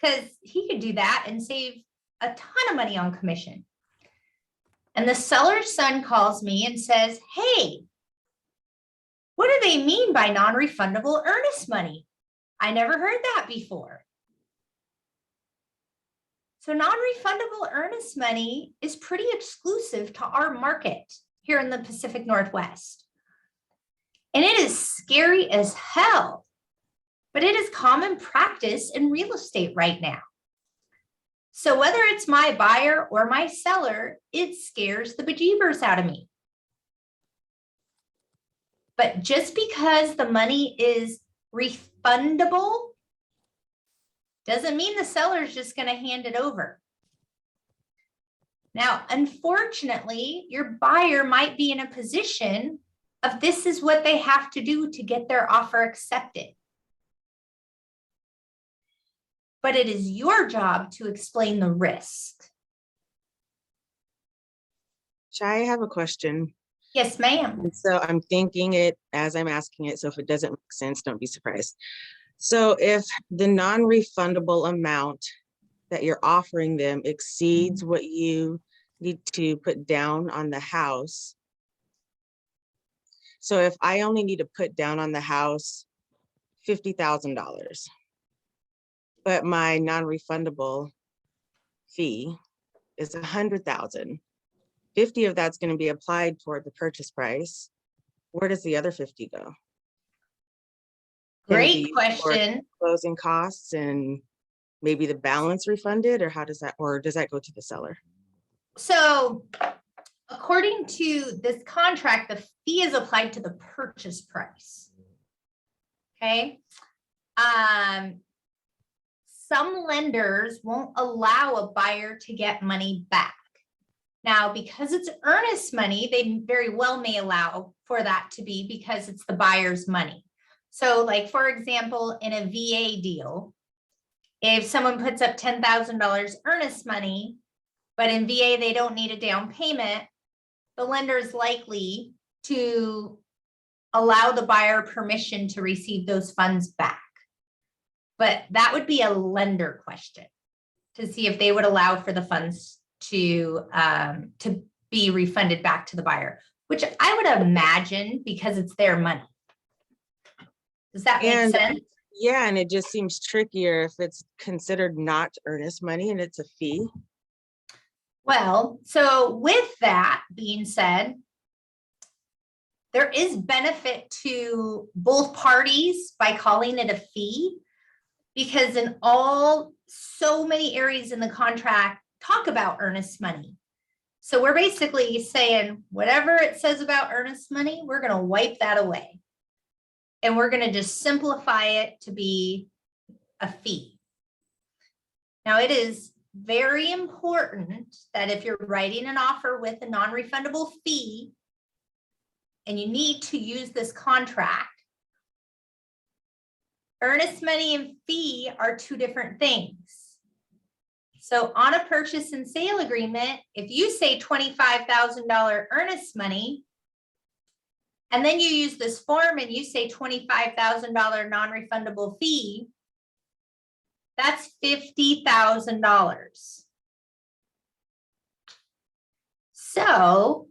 because he could do that and save a ton of money on commission. And the seller's son calls me and says, hey, What do they mean by non-refundable earnest money? I never heard that before. So non-refundable earnest money is pretty exclusive to our market here in the Pacific Northwest. And it is scary as hell, but it is common practice in real estate right now. So whether it's my buyer or my seller, it scares the bejeebers out of me. But just because the money is refundable doesn't mean the seller is just going to hand it over. Now, unfortunately, your buyer might be in a position of this is what they have to do to get their offer accepted. But it is your job to explain the risk. Shai, I have a question. Yes, ma'am. And so I'm thinking it as I'm asking it. So if it doesn't make sense, don't be surprised. So if the non-refundable amount that you're offering them exceeds what you need to put down on the house. So if I only need to put down on the house $50,000, but my non-refundable fee is $100,000, 50 of that's going to be applied toward the purchase price. Where does the other 50 go? Can it be Great used for question. closing costs and maybe the balance refunded, or how does that, or does that go to the seller? So according to this contract, the fee is applied to the purchase price. Okay. Some lenders won't allow a buyer to get money back. Now, because it's earnest money, they very well may allow for that to be because it's the buyer's money. So like, for example, in a VA deal, if someone puts up $10,000 earnest money, but in VA, they don't need a down payment, the lender is likely to allow the buyer permission to receive those funds back. But that would be a lender question to see if they would allow for the funds to be refunded back to the buyer, which I would imagine because it's their money. Does that make sense? Yeah, and it just seems trickier if it's considered not earnest money and it's a fee. Well, so with that being said, there is benefit to both parties by calling it a fee, because in so many areas in the contract talk about earnest money. So we're basically saying whatever it says about earnest money, we're going to wipe that away. And we're going to just simplify it to be a fee. Now, it is very important that if you're writing an offer with a non-refundable fee and you need to use this contract, earnest money and fee are two different things. So on a purchase and sale agreement, if you say $25,000 earnest money, and then you use this form and you say $25,000 non-refundable fee, that's $50,000. So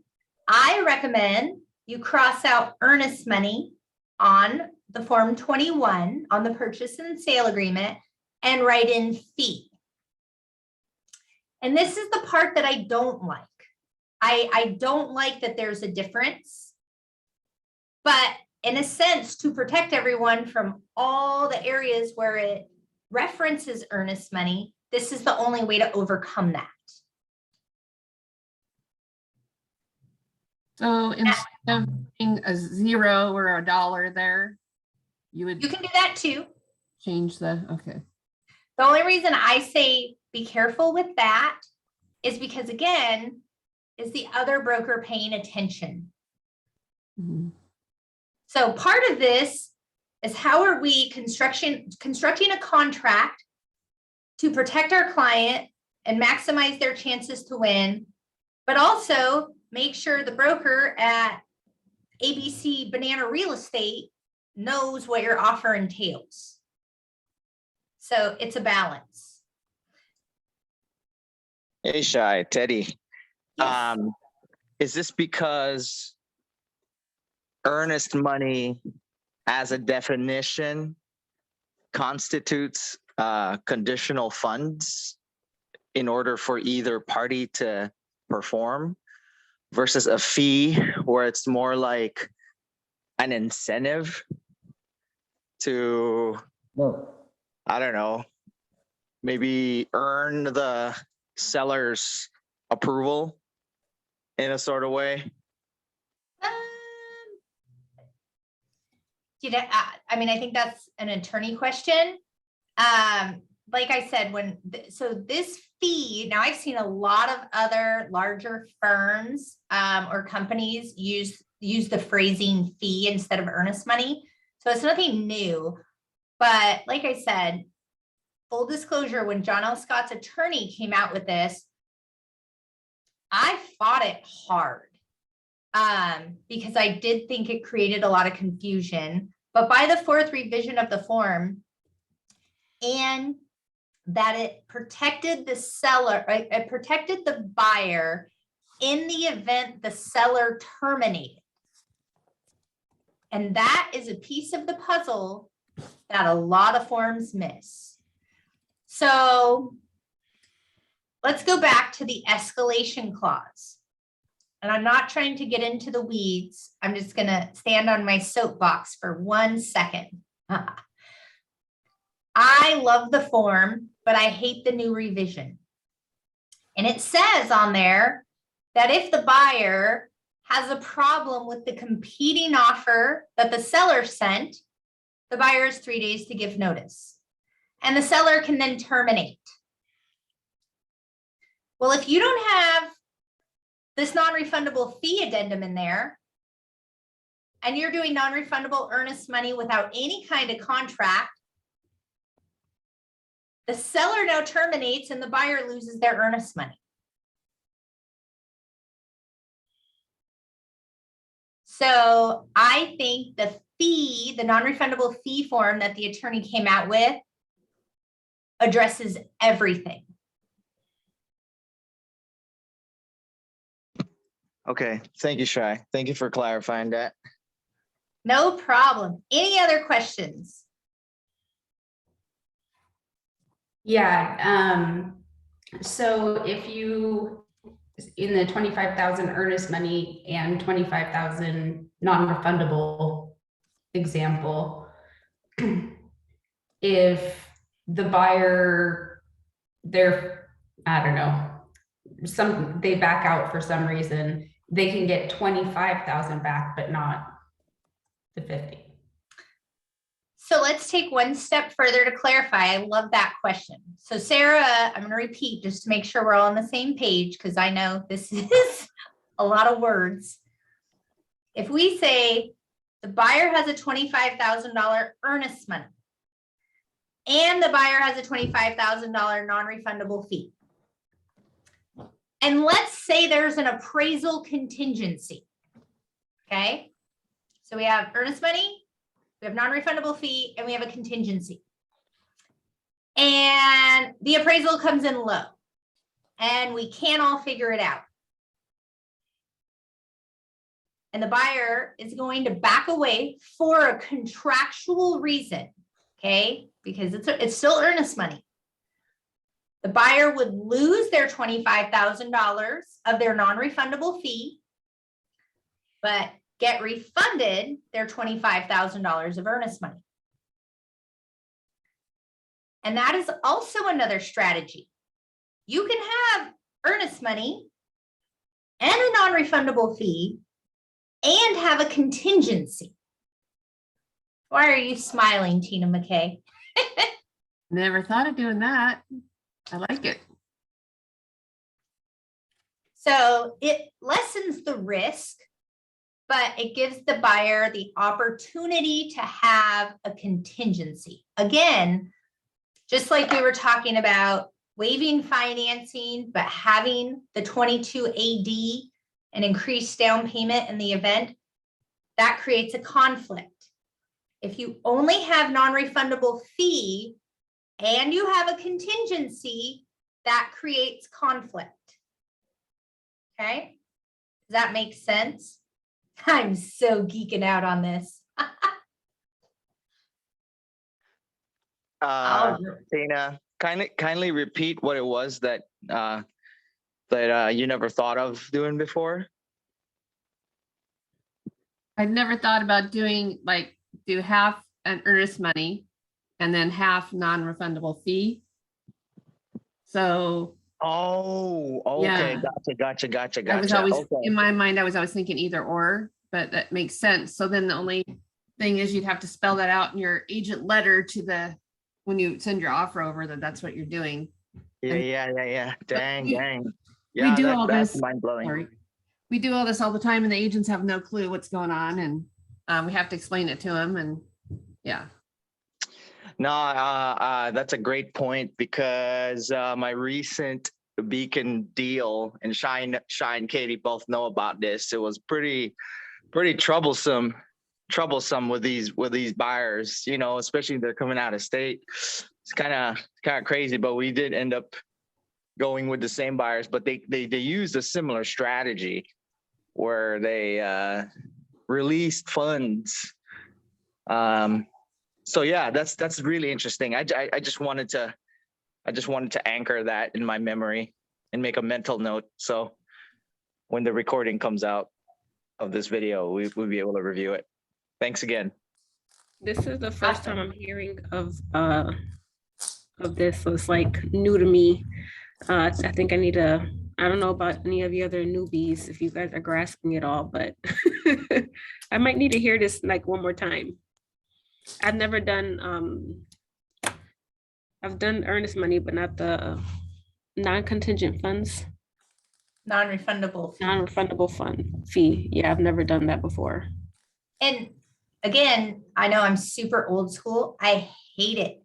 I recommend you cross out earnest money on the form 21 on the purchase and sale agreement and write in fee. And this is the part that I don't like. I don't like that there's a difference, but in a sense, to protect everyone from all the areas where it references earnest money, this is the only way to overcome that. So instead of being a 0 or a $1 there, you You can do that too. change the, okay. The only reason I say be careful with that is because, again, is the other broker paying attention? Mhm. So part of this is how are we constructing a contract to protect our client and maximize their chances to win, but also make sure the broker at ABC Banana Real Estate knows what your offer entails. So it's a balance. Hey, Shai, Teddy. Yes. Is this because earnest money as a definition constitutes conditional funds in order for either party to perform, versus a fee where it's more like an incentive to, I don't know, maybe earn the seller's approval in a sort of way. I mean, I think that's an attorney question. Like I said, so this fee, now I've seen a lot of other larger firms or companies use the phrasing fee instead of earnest money. So it's nothing new. But like I said, full disclosure, when John L. Scott's attorney came out with this, I fought it hard because I did think it created a lot of confusion. But by the fourth revision of the form, and that it protected the seller, right? It protected the buyer in the event the seller terminated. And that is a piece of the puzzle that a lot of forms miss. So let's go back to the escalation clause. And I'm not trying to get into the weeds. I'm just going to stand on my soapbox for 1 second. I love the form, but I hate the new revision. And it says on there that if the buyer has a problem with the competing offer that the seller sent, the buyer has 3 days to give notice. And the seller can then terminate. Well, if you don't have this non-refundable fee addendum in there, and you're doing non-refundable earnest money without any kind of contract, the seller now terminates and the buyer loses their earnest money. So I think the fee, the non-refundable fee form that the attorney came out with, addresses everything. Okay, thank you, Shai. Thank you for clarifying that. No problem. Any other questions? Yeah, so if you, in the 25,000 earnest money and 25,000 non-refundable example, if the buyer, I don't know, they back out for some reason, they can get 25,000 back, but not the 50. So let's take one step further to clarify. I love that question. So Sarah, I'm going to repeat just to make sure we're all on the same page, because I know this is a lot of words. If we say the buyer has a $25,000 earnest money and the buyer has a $25,000 non-refundable fee, and let's say there's an appraisal contingency, okay? So we have earnest money, we have non-refundable fee, and we have a contingency. And the appraisal comes in low, and we can't all figure it out. And the buyer is going to back away for a contractual reason, okay? Because it's still earnest money. The buyer would lose their $25,000 of their non-refundable fee, but get refunded their $25,000 of earnest money. And that is also another strategy. You can have earnest money and a non-refundable fee and have a contingency. Why are you smiling, Tina McKay? Never thought of doing that. I like it. So it lessens the risk, but it gives the buyer the opportunity to have a contingency. Again, just like we were talking about waiving financing, but having the 22 AD and increased down payment in the event, that creates a conflict. If you only have non-refundable fee and you have a contingency, that creates conflict. Okay, does that make sense? I'm so geeking out on this. Uh, I'll- Dana, kindly repeat what it was that you never thought of doing before. I'd never thought about doing do half an earnest money and then half non-refundable fee. So Oh, okay, Yeah. gotcha. I was always, Okay. in my mind, I was always thinking either or, but that makes sense. So then the only thing is you'd have to spell that out in your agent letter to when you send your offer over, that's what you're doing. Yeah. Dang. we Yeah, do all that's this. mind blowing. Sorry. We do all this all the time and the agents have no clue what's going on and we have to explain it to them and yeah. No, that's a great point because my recent Beacon deal and Shine, Katie both know about this. It was pretty troublesome with these buyers, you know, especially they're coming out of state. It's kind of crazy, but we did end up going with the same buyers, but they used a similar strategy where they released funds. So yeah, that's really interesting. I just wanted to anchor that in my memory and make a mental note. So when the recording comes out of this video, we'll be able to review it. Thanks again. This is the first time I'm hearing of this, so it's like new to me. I think I don't know about any of the other newbies if you guys are grasping it all, but I might need to hear this like one more time. I've never done I've done earnest money, but not the non-contingent funds, Non-refundable fee. non-refundable fund fee. Yeah, I've never done that before. And again, I know I'm super old school. I hate it.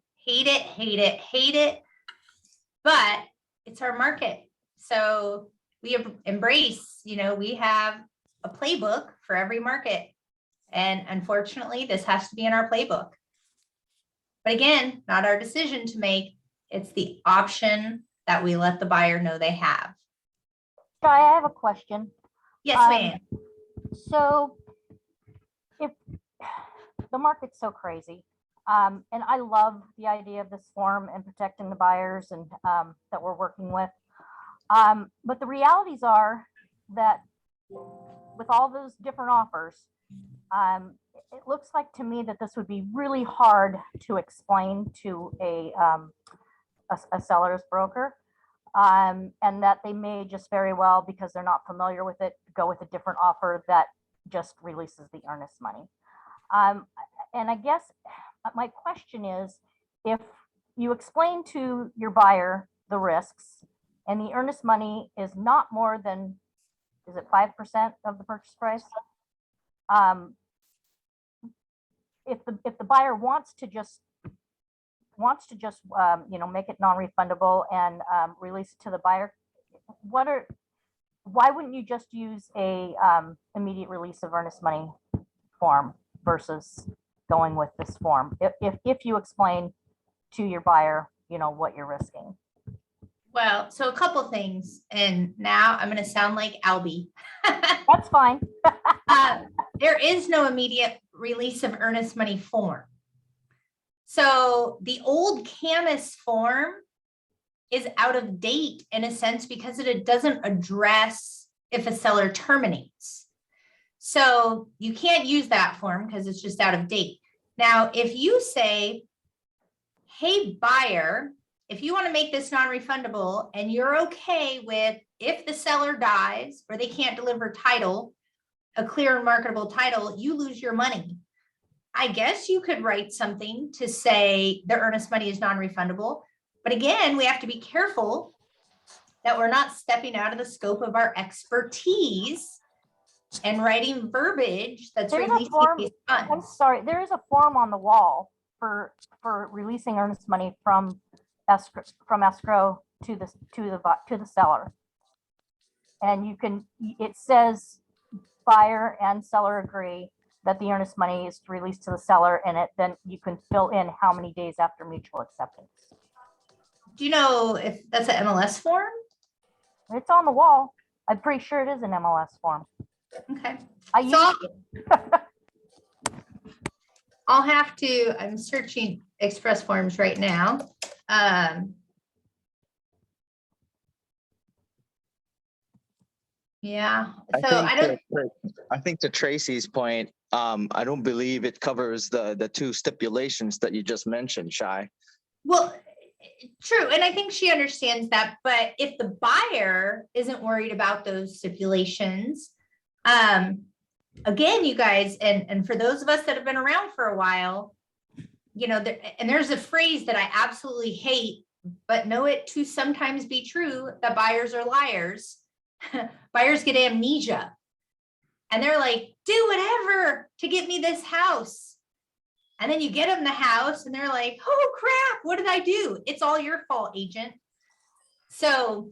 But it's our market. So we embrace, we have a playbook for every market. And unfortunately, this has to be in our playbook. But again, not our decision to make. It's the option that we let the buyer know they have. Sky, I have a question. Yes, ma'am. So if the market's so crazy, and I love the idea of this form and protecting the buyers and that we're working with. But the realities are that with all those different offers, it looks like to me that this would be really hard to explain to a seller's broker. And that they may just very well, because they're not familiar with it, go with a different offer that just releases the earnest money. And I guess my question is, if you explain to your buyer the risks and the earnest money is not more than, is it 5% of the purchase price? If the buyer wants to just make it non-refundable and release it to the buyer, why wouldn't you just use a immediate release of earnest money form versus going with this form? If you explain to your buyer, what you're risking. Well, so a couple things, and now I'm going to sound like Albie. That's fine. There is no immediate release of earnest money form. So the old CAMIS form is out of date in a sense because it doesn't address if a seller terminates. So you can't use that form because it's just out of date. Now, if you say, hey, buyer, if you want to make this non-refundable and you're okay with if the seller dies or they can't deliver title, a clear and marketable title, you lose your money. I guess you could write something to say the earnest money is non-refundable. But again, we have to be careful that we're not stepping out of the scope of our expertise and writing verbiage that's releasing these funds. I'm sorry, there is a form on the wall for releasing earnest money from escrow to the seller. And it says buyer and seller agree that the earnest money is released to the seller, and then you can fill in how many days after mutual acceptance. Do you know if that's an MLS form? It's on the wall. I'm pretty sure it is an MLS form. Okay. I So used to. I'll have to, I'm searching express forms right now. Yeah, so I don't, I think to Tracy's point, I don't believe it covers the two stipulations that you just mentioned, Shai. well, true, and I think she understands that, but if the buyer isn't worried about those stipulations, again, you guys, and for those of us that have been around for a while, you know, and there's a phrase that I absolutely hate, but know it to sometimes be true, that buyers are liars. Buyers get amnesia. And they're like, do whatever to get me this house. And then you get them the house and they're like, oh crap, what did I do? It's all your fault, agent. So,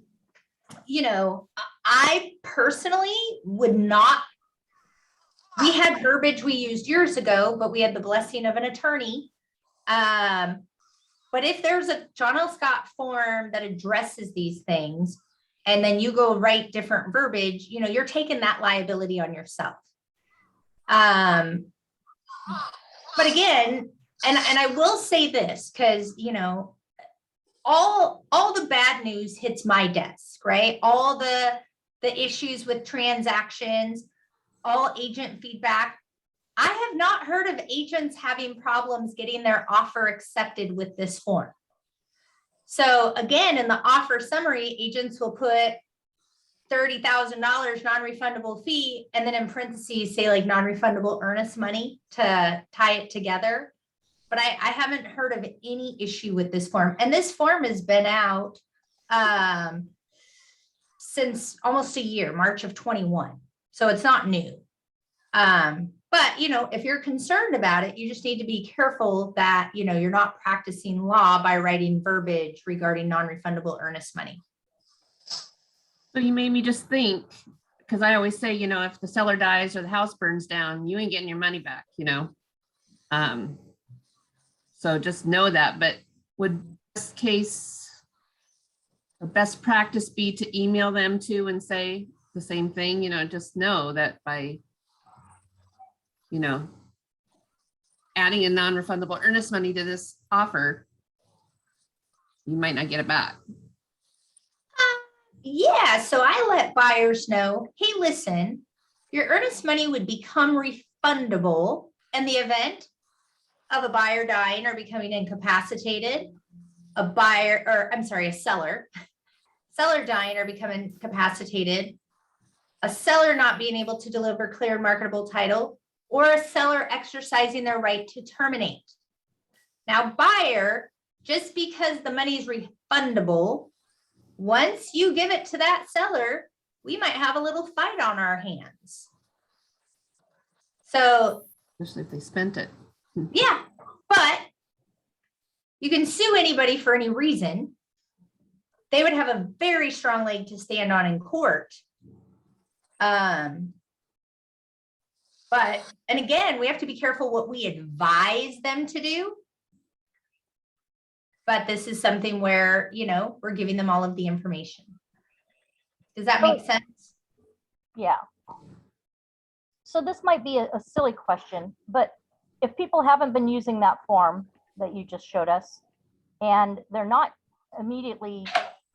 you know, I personally would not, we had verbiage we used years ago, but we had the blessing of an attorney. But if there's a John L. Scott form that addresses these things, and then you go write different verbiage, you know, you're taking that liability on yourself. But again, and I will say this, because, you know, all the bad news hits my desk, right? All the issues with transactions, all agent feedback. I have not heard of agents having problems getting their offer accepted with this form. So again, in the offer summary, agents will put $30,000 non-refundable fee, and then in parentheses say like non-refundable earnest money to tie it together. But I haven't heard of any issue with this form. And this form has been out since almost a year, March of 21. So it's not new. But, you know, if you're concerned about it, you just need to be careful that, you know, you're not practicing law by writing verbiage regarding non-refundable earnest money. So you made me just think, because I always say, you know, if the seller dies or the house burns down, you ain't getting your money back, you know? So just know that, but would best case, the best practice be to email them too and say the same thing, you know, just know that by, you know, adding a non-refundable earnest money to this offer, you might not get it back. Yeah, so I let buyers know, hey, listen, your earnest money would become refundable in the event of a buyer dying or becoming incapacitated, a seller dying or becoming incapacitated, a seller not being able to deliver clear marketable title, or a seller exercising their right to terminate. Now, buyer, just because the money is refundable, once you give it to that seller, we might have a little fight on our hands. So, Especially if they spent it. yeah, but you can sue anybody for any reason. They would have a very strong leg to stand on in court. But, and again, we have to be careful what we advise them to do. But this is something where, you know, we're giving them all of the information. Does that make sense? Yeah. So this might be a silly question, but if people haven't been using that form that you just showed us, and they're not immediately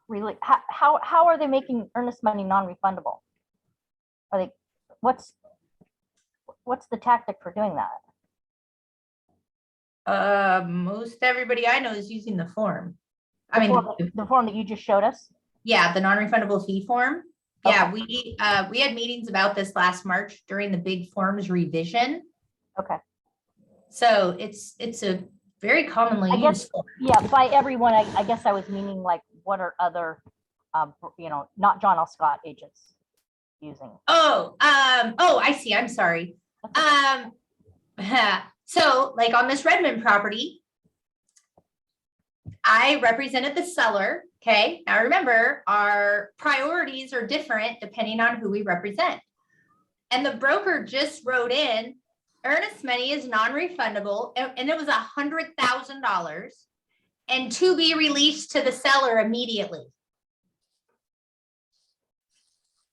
really, how are they making earnest money non-refundable? Are they, what's the tactic for doing that? Most everybody I know is using the form. I mean, The form that you just showed us? yeah, the non-refundable fee form. Okay. Yeah, we had meetings about this last March during the big forms revision. Okay. So it's a very commonly used form. Yeah, by everyone, I guess I was meaning like, what are other, you know, not John L. Scott agents using? Oh, I see. I'm sorry. So like on this Redmond property, I represented the seller. Okay. Now remember, our priorities are different depending on who we represent. And the broker just wrote in, earnest money is non-refundable, and it was $100,000 and to be released to the seller immediately.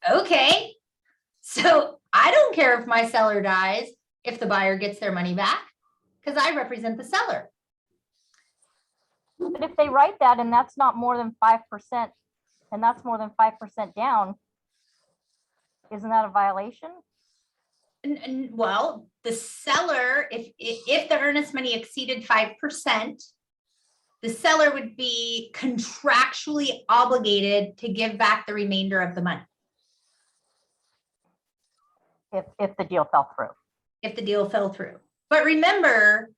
Okay. So I don't care if my seller dies, if the buyer gets their money back, because I represent the seller. But if they write that and that's not more than 5%, and that's more than 5% down, isn't that a violation? And well, the seller, if the earnest money exceeded 5%, the seller would be contractually obligated to give back the remainder of the money If the deal fell through. if the deal fell through. But remember,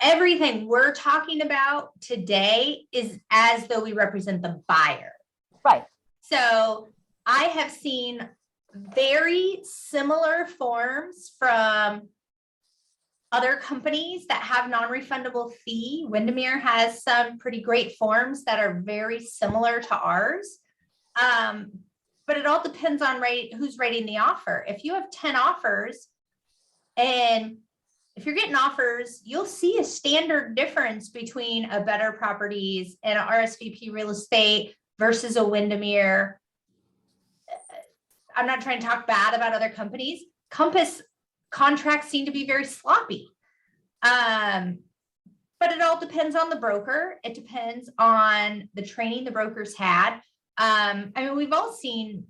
everything we're talking about today is as though we represent the buyer. Right. So I have seen very similar forms from other companies that have non-refundable fee. Windermere has some pretty great forms that are very similar to ours. But it all depends on who's writing the offer. If you have 10 offers, and if you're getting offers, you'll see a standard difference between a Better Properties and an RSVP Real Estate versus a Windermere. I'm not trying to talk bad about other companies. Compass contracts seem to be very sloppy. But it all depends on the broker. It depends on the training the brokers had. I mean, we've all seen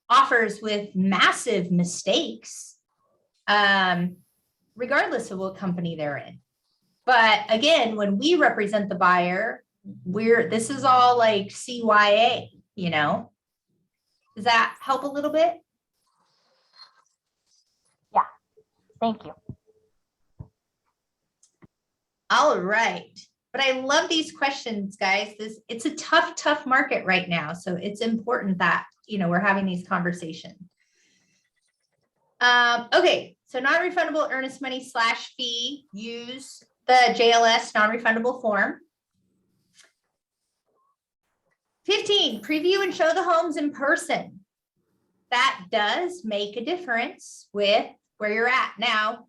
offers with massive mistakes, regardless of what company they're in. But again, when we represent the buyer, this is all like CYA, you know? Does that help a little bit? Yeah, thank you. All right. But I love these questions, guys. It's a tough market right now. So it's important that, you know, we're having these conversations. Okay, so non-refundable earnest money / fee, use the JLS non-refundable form. 15, preview and show the homes in person. That does make a difference with where you're at. Now,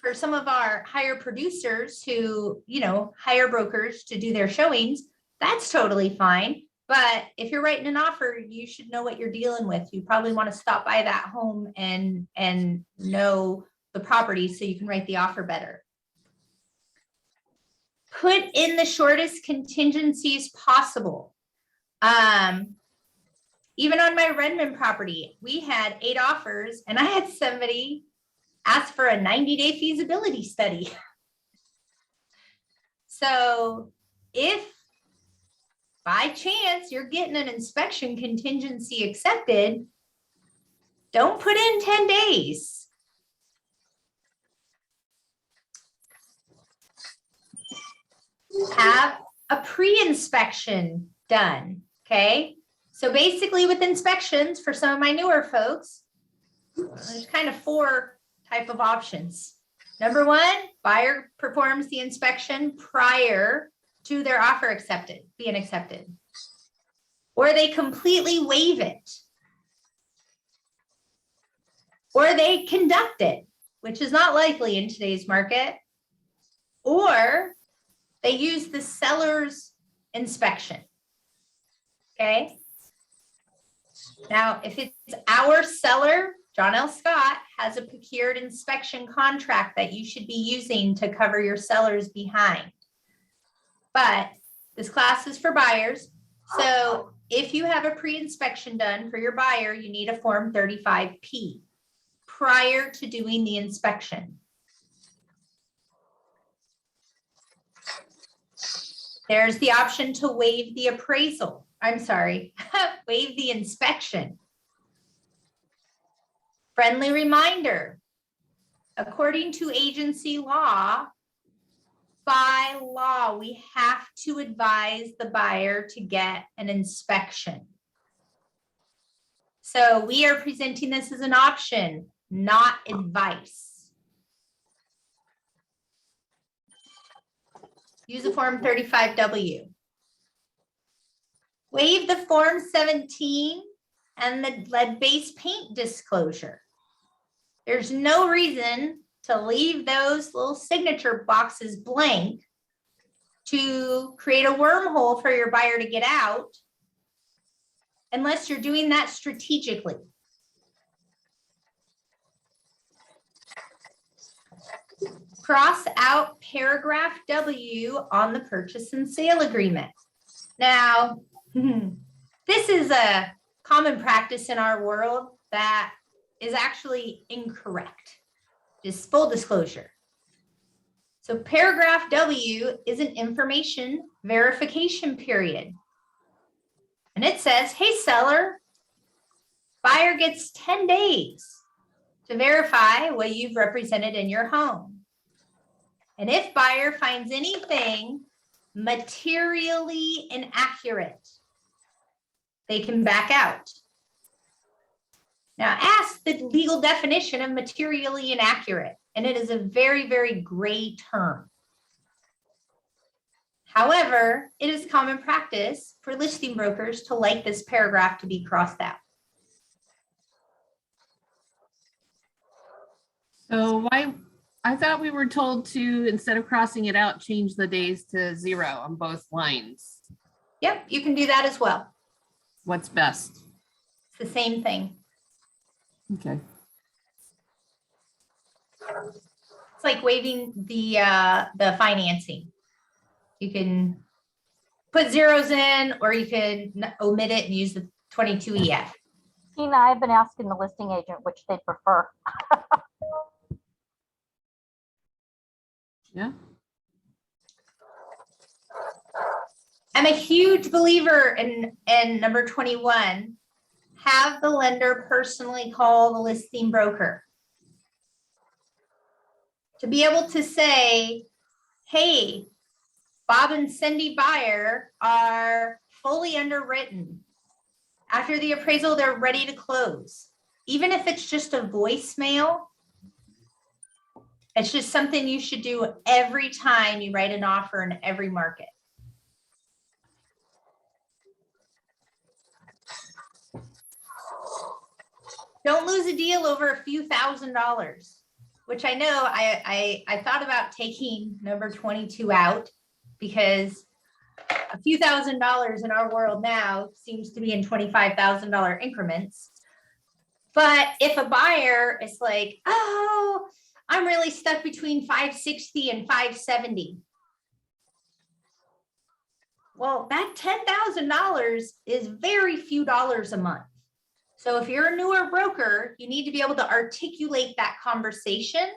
for some of our higher producers who, you know, hire brokers to do their showings, that's totally fine. But if you're writing an offer, you should know what you're dealing with. You probably want to stop by that home and know the property so you can write the offer better. Put in the shortest contingencies possible. Even on my Redmond property, we had 8 offers and I had somebody ask for a 90-day feasibility study. So if by chance you're getting an inspection contingency accepted, don't put in 10 days. Have a pre-inspection done, okay? So basically with inspections, for some of my newer folks, there's kind of 4 type of options. Number 1, buyer performs the inspection prior to their offer being accepted. Or they completely waive it. Or they conduct it, which is not likely in today's market. Or they use the seller's inspection. Okay. Now, if it's our seller, John L. Scott has a procured inspection contract that you should be using to cover your seller's behind. But this class is for buyers. So if you have a pre-inspection done for your buyer, you need a Form 35P prior to doing the inspection. There's the option to waive the appraisal. I'm sorry, waive the inspection. Friendly reminder, according to agency law, by law, we have to advise the buyer to get an inspection. So we are presenting this as an option, not advice. Use a Form 35W. Waive the Form 17 and the lead-based paint disclosure. There's no reason to leave those little signature boxes blank to create a wormhole for your buyer to get out, unless you're doing that strategically. cross out paragraph W on the purchase and sale agreement. Now, this is a common practice in our world that is actually incorrect. Just full disclosure. So paragraph W is an information verification period. And it says, hey, seller, buyer gets 10 days to verify what you've represented in your home. And if buyer finds anything materially inaccurate, they can back out. Now ask the legal definition of materially inaccurate, and it is a very, very gray term. However, it is common practice for listing brokers to like this paragraph to be crossed out. So why, I thought we were told to, instead of crossing it out, change the days to 0 on both lines. Yep, you can do that as well. What's best? It's the same thing. Okay. It's like waiving the financing. You can put zeros in, or you can omit it and use the 22EF. Tina, I've been asking the listing agent which they prefer. Yeah. I'm a huge believer in number 21. Have the lender personally call the listing broker. To be able to say, hey, Bob and Cindy buyer are fully underwritten. After the appraisal, they're ready to close. Even if it's just a voicemail, it's just something you should do every time you write an offer in every market. Don't lose a deal over a few $1,000s, which I know I thought about taking number 22 out, because a few $1,000s in our world now seems to be in $25,000 increments. But if a buyer is like, oh, I'm really stuck between 560 and 570. Well, that $10,000 is very few dollars a month. So if you're a newer broker, you need to be able to articulate that conversation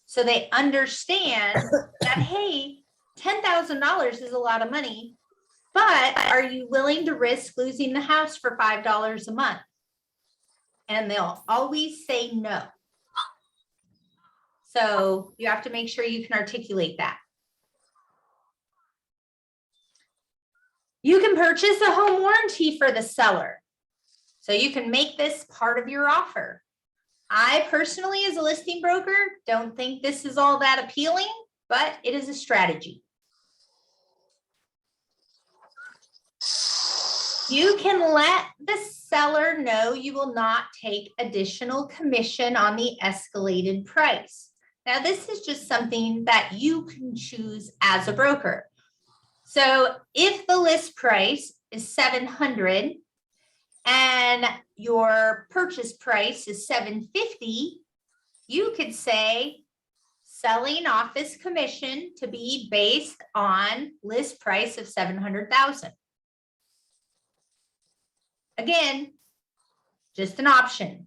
so they understand that, hey, $10,000 is a lot of money, but are you willing to risk losing the house for $5 a month? And they'll always say no. So you have to make sure you can articulate that. You can purchase a home warranty for the seller. So you can make this part of your offer. I personally, as a listing broker, don't think this is all that appealing, but it is a strategy. You can let the seller know you will not take additional commission on the escalated price. Now, this is just something that you can choose as a broker. So if the list price is $700 and your purchase price is $750, you could say selling office commission to be based on list price of $700,000. Again, just an option.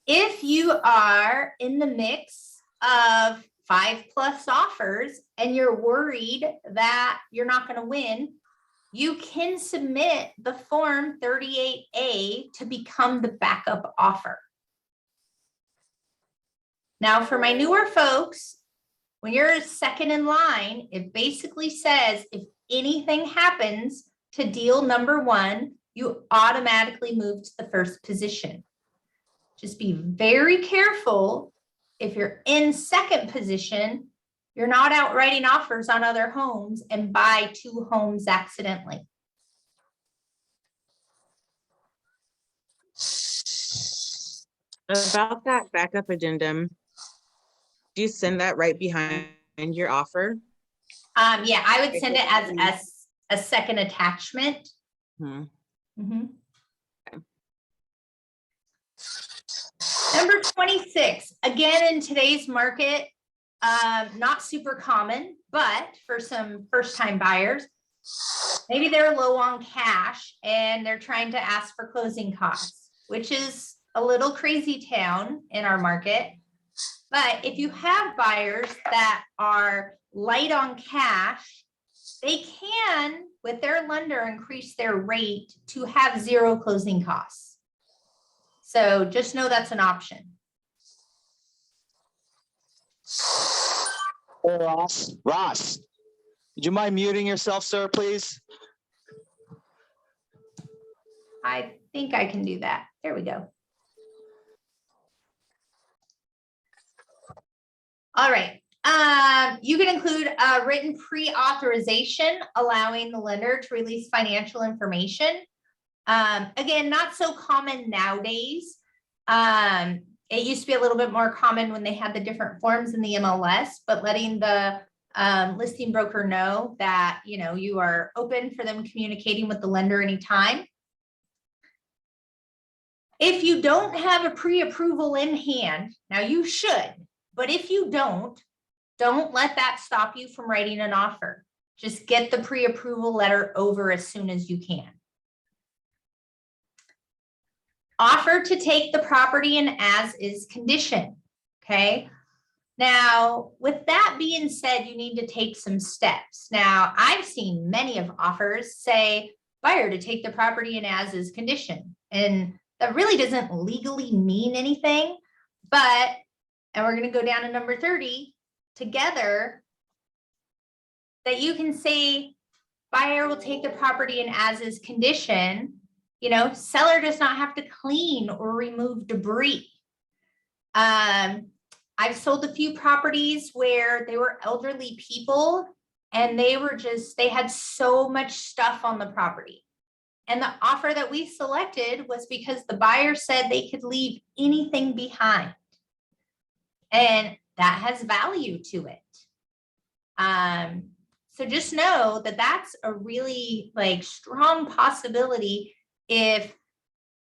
If you are in the mix of 5+ offers and you're worried that you're not going to win, you can submit the form 38A to become the backup offer. Now, for my newer folks, when you're second in line, it basically says if anything happens to deal number 1, you automatically move to the first position. Just be very careful. If you're in second position, you're not out writing offers on other homes and buy 2 homes accidentally. About that backup addendum, do you send that right behind your offer? Yeah, I would send it as a second attachment. Number 26, again, in today's market, not super common, but for some first-time buyers, maybe they're low on cash and they're trying to ask for closing costs, which is a little crazy town in our market. But if you have buyers that are light on cash, they can, with their lender, increase their rate to have 0 closing costs. So just know that's an option. Hey, Ross. Ross, would you mind muting yourself, sir, please? I think I can do that. There we go. All right. You can include a written pre-authorization allowing the lender to release financial information. Again, not so common nowadays. It used to be a little bit more common when they had the different forms in the MLS, but letting the listing broker know that, you know, you are open for them communicating with the lender anytime. If you don't have a pre-approval in hand, now you should, but if you don't let that stop you from writing an offer. Just get the pre-approval letter over as soon as you can. Offer to take the property in as-is condition, okay? Now, with that being said, you need to take some steps. Now, I've seen many of offers say, buyer to take the property in as-is condition, and that really doesn't legally mean anything, but, and we're gonna go down to number 30 together, that you can say, buyer will take the property in as-is condition. You know, seller does not have to clean or remove debris. I've sold a few properties where they were elderly people and they had so much stuff on the property. And the offer that we selected was because the buyer said they could leave anything behind. And that has value to it. So just know that that's a really strong possibility. If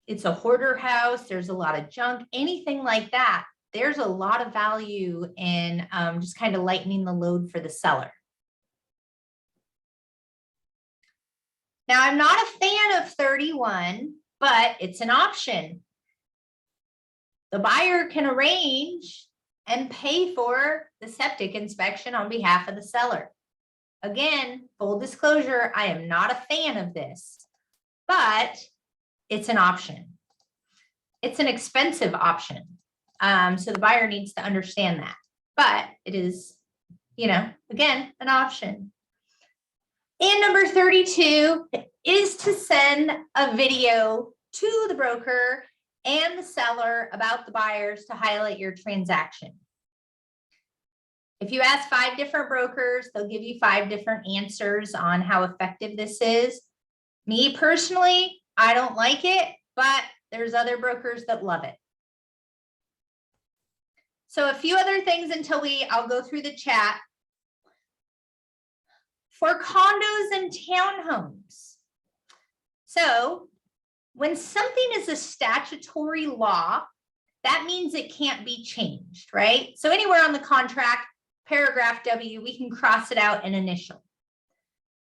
it's a hoarder house, there's a lot of junk, anything like that, there's a lot of value in just kind of lightening the load for the seller. Now, I'm not a fan of 31, but it's an option. The buyer can arrange and pay for the septic inspection on behalf of the seller. Again, full disclosure, I am not a fan of this, but it's an option. It's an expensive option. So the buyer needs to understand that, but it is, you know, again, an option. And number 32 is to send a video to the broker and the seller about the buyers to highlight your transaction. If you ask 5 different brokers, they'll give you 5 different answers on how effective this is. Me personally, I don't like it, but there's other brokers that love it. So a few other things until I'll go through the chat. For condos and townhomes. So when something is a statutory law, that means it can't be changed, right? So anywhere on the contract, paragraph W, we can cross it out and initial.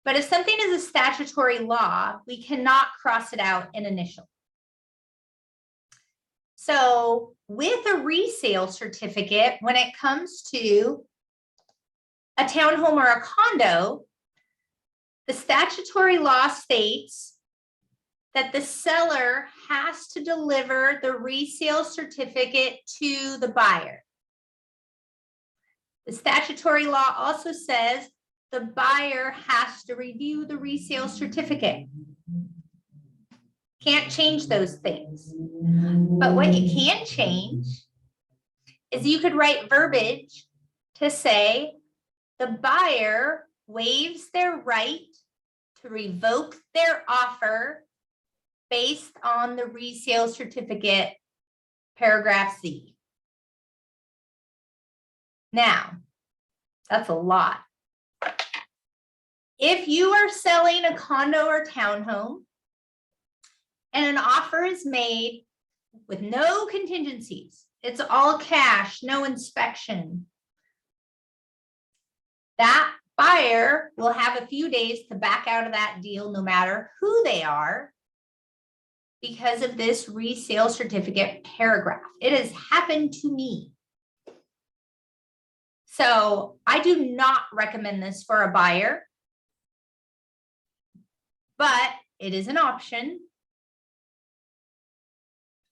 But if something is a statutory law, we cannot cross it out and initial. So with a resale certificate, when it comes to a townhome or a condo, the statutory law states that the seller has to deliver the resale certificate to the buyer. The statutory law also says the buyer has to review the resale certificate. Can't change those things. But what you can change is you could write verbiage to say the buyer waives their right to revoke their offer based on the resale certificate, paragraph C. Now, that's a lot. If you are selling a condo or townhome and an offer is made with no contingencies. It's all cash, no inspection. That buyer will have a few days to back out of that deal, no matter who they are, because of this resale certificate paragraph. It has happened to me. So I do not recommend this for a buyer, but it is an option.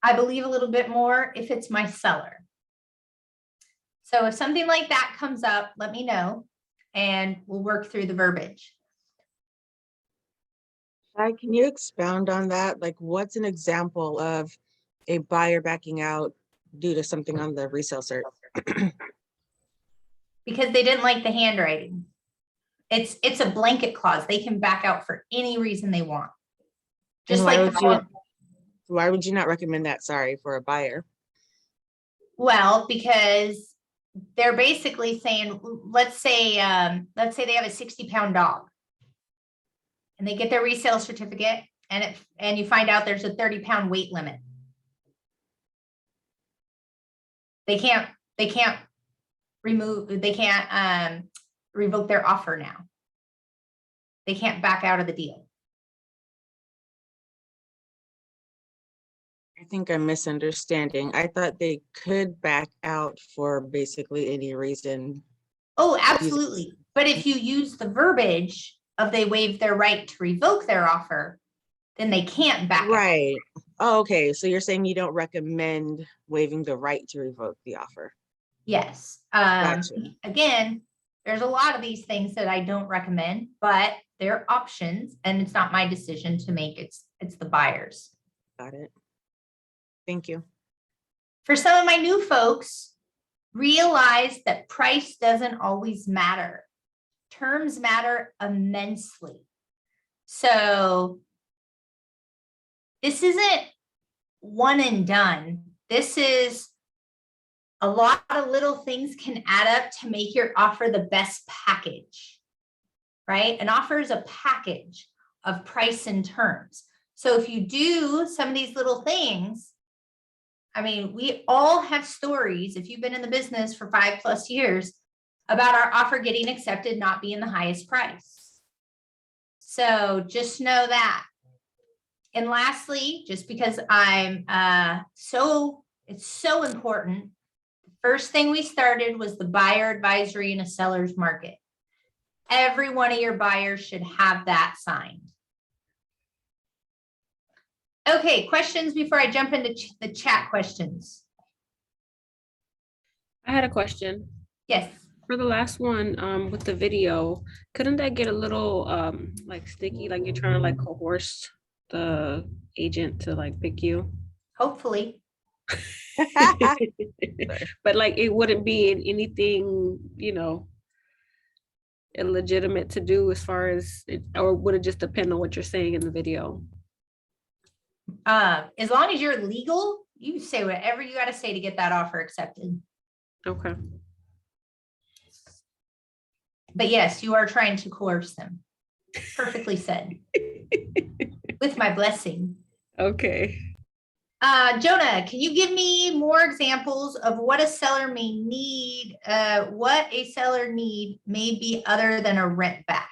I believe a little bit more if it's my seller. So if something like that comes up, let me know and we'll work through the verbiage. Shai, can you expound on that? Like, what's an example of a buyer backing out due to something on the resale cert? Because they didn't like the handwriting. It's a blanket clause. They can back out for any reason they want. Just why like, why would you not recommend that, sorry, for a buyer? well, because they're basically saying, let's say they have a 60-pound dog and they get their resale certificate and you find out there's a 30-pound weight limit. They can't revoke their offer now. They can't back out of the deal. I think I'm misunderstanding. I thought they could back out for basically any reason. Oh, absolutely. But if you use the verbiage of they waive their right to revoke their offer, then they can't back out. Right. Oh, okay. So you're saying you don't recommend waiving the right to revoke the offer? Yes. Gotcha. Again, there's a lot of these things that I don't recommend, but they're options and it's not my decision to make. It's the buyer's. Got it. Thank you. For some of my new folks, realize that price doesn't always matter. Terms matter immensely. So this isn't one and done. This is a lot of little things can add up to make your offer the best package, right? An offer is a package of price and terms. So if you do some of these little things, I mean, we all have stories, if you've been in the business for 5+ years, about our offer getting accepted, not being the highest price. So just know that. And lastly, just because it's so important, the first thing we started was the buyer advisory in a seller's market. Every one of your buyers should have that signed. Okay, questions before I jump into the chat questions? I had a question. Yes. For the last one, with the video, couldn't that get a little like sticky, like you're trying to like coerce the agent to like pick you? Hopefully. But like it wouldn't be anything, illegitimate to do as far as it, or would it just depend on what you're saying in the video? As long as you're legal, you say whatever you got to say to get that offer accepted. Okay. But yes, you are trying to coerce them. Perfectly said. With my blessing. Okay. Jonah, can you give me more examples of what a seller may need, what a seller need may be other than a rent back?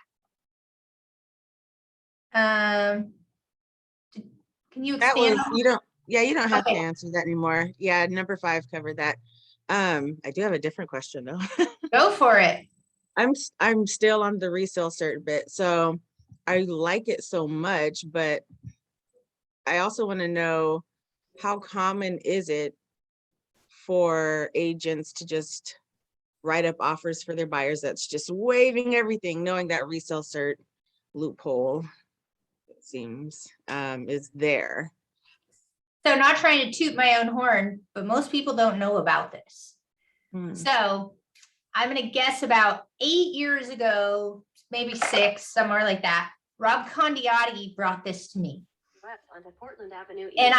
Can you That expand? was, you don't have to Okay. answer that anymore. Yeah, number 5 covered that. I do have a different question though. Go for it. I'm still on the resale cert bit, so I like it so much, but I also want to know how common is it for agents to just write up offers for their buyers that's just waiving everything, knowing that resale cert loophole, it seems, is there. So not trying to toot my own horn, but most people don't know about this. So I'm going to guess about 8 years ago, maybe 6, somewhere like that, Rob Condiotti brought this to me. Onto Portland Avenue. And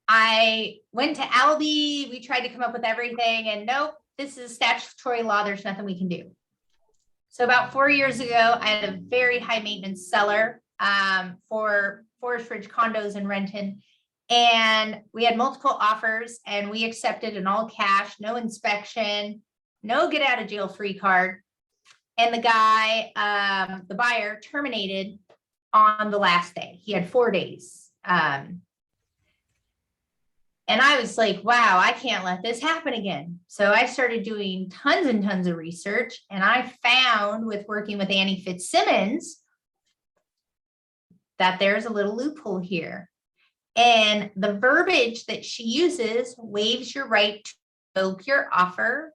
I went to Albee, we tried to come up with everything, and nope, this is statutory law, there's nothing we can do. So about 4 years ago, I had a very high maintenance seller for Forest Ridge condos in Renton. And we had multiple offers and we accepted an all cash, no inspection, no get out of jail free card. And the guy, the buyer terminated on the last day. He had 4 days. And I was like, wow, I can't let this happen again. So I started doing tons and tons of research. And I found with working with Annie Fitzsimmons that there's a little loophole here. And the verbiage that she uses, waives your right to revoke your offer,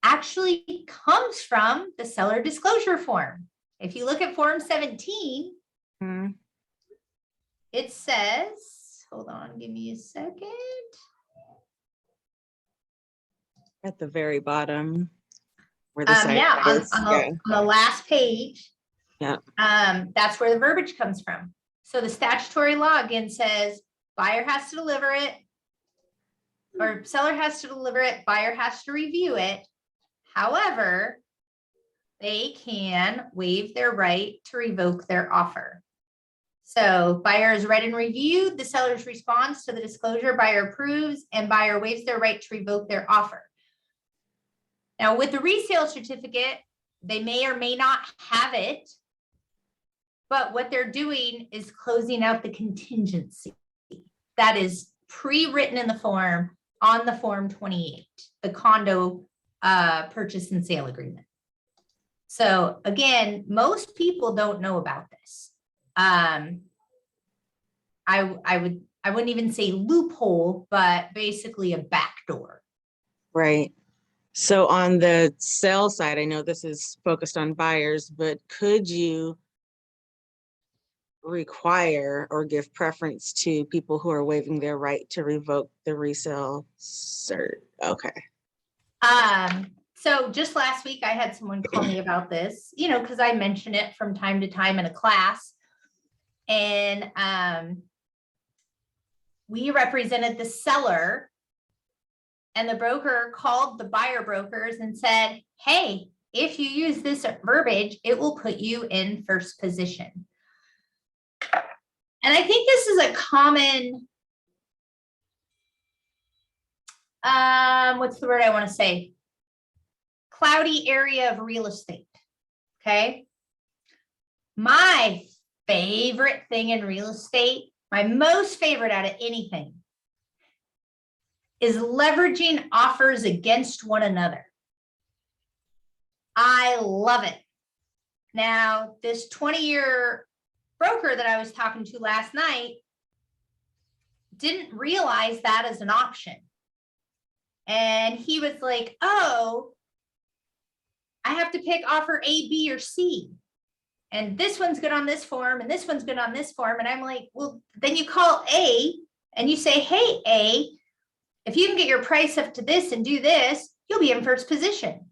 actually comes from the seller disclosure form. If you look at Form 17, Mhm. it says, hold on, give me a second. At the very bottom. Where the site Yeah, is. Yeah. on the last page. Yeah. That's where the verbiage comes from. So the statutory law again says buyer has to deliver it, or seller has to deliver it, buyer has to review it. However, they can waive their right to revoke their offer. So buyer is read and reviewed, the seller's response to the disclosure, buyer approves, and buyer waives their right to revoke their offer. Now with the resale certificate, they may or may not have it, but what they're doing is closing out the contingency. That is pre-written in the form on the Form 28, the condo purchase and sale agreement. So again, most people don't know about this. I wouldn't even say loophole, but basically a backdoor. Right. So on the sell side, I know this is focused on buyers, but could you require or give preference to people who are waiving their right to revoke the resale cert? Okay. So just last week, I had someone call me about this, because I mention it from time to time in a class. And we represented the seller, and the broker called the buyer brokers and said, hey, if you use this verbiage, it will put you in first position. And I think this is a common, what's the word I want to say? Cloudy area of real estate. Okay. My favorite thing in real estate, my most favorite out of anything, is leveraging offers against one another. I love it. Now, this 20-year broker that I was talking to last night didn't realize that as an option. And he was like, oh, I have to pick offer A, B, or C. And this one's good on this form, and this one's good on this form. And I'm like, well, then you call A and you say, hey, A, if you can get your price up to this and do this, you'll be in first position.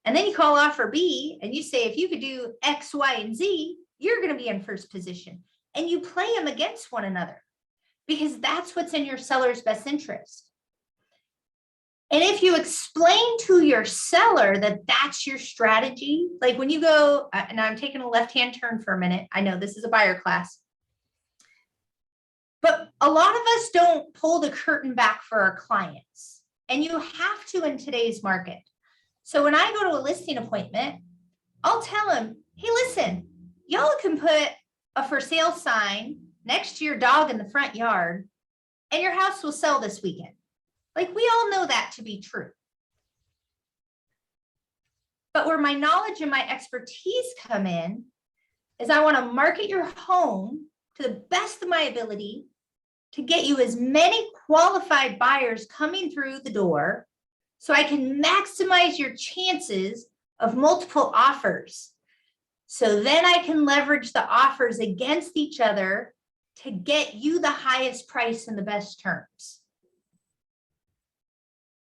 And then you call offer B and you say, if you could do X, Y, and Z, you're going to be in first position. And you play them against one another because that's what's in your seller's best interest. And if you explain to your seller that that's your strategy, like when you go, and I'm taking a left-hand turn for a minute. I know this is a buyer class, but a lot of us don't pull the curtain back for our clients, and you have to in today's market. So when I go to a listing appointment, I'll tell them, hey, listen, y'all can put a for sale sign next to your dog in the front yard and your house will sell this weekend. Like, we all know that to be true. But where my knowledge and my expertise come in is I want to market your home to the best of my ability to get you as many qualified buyers coming through the door so I can maximize your chances of multiple offers. So then I can leverage the offers against each other to get you the highest price and the best terms.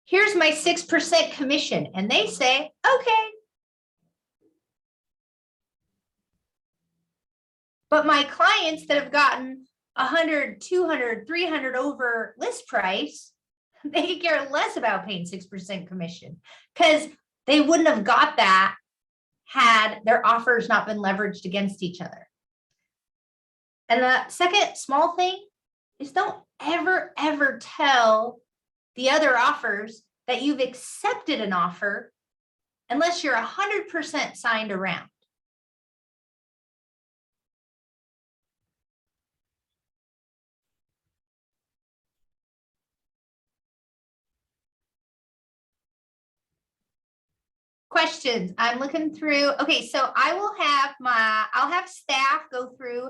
Here's my 6% commission. And they say, okay. But my clients that have gotten 100, 200, 300 over list price, they could care less about paying 6% commission because they wouldn't have got that had their offers not been leveraged against each other. And the second small thing is don't ever tell the other offers that you've accepted an offer unless you're 100% signed around. Questions? I'm looking through. Okay, so I'll have staff go through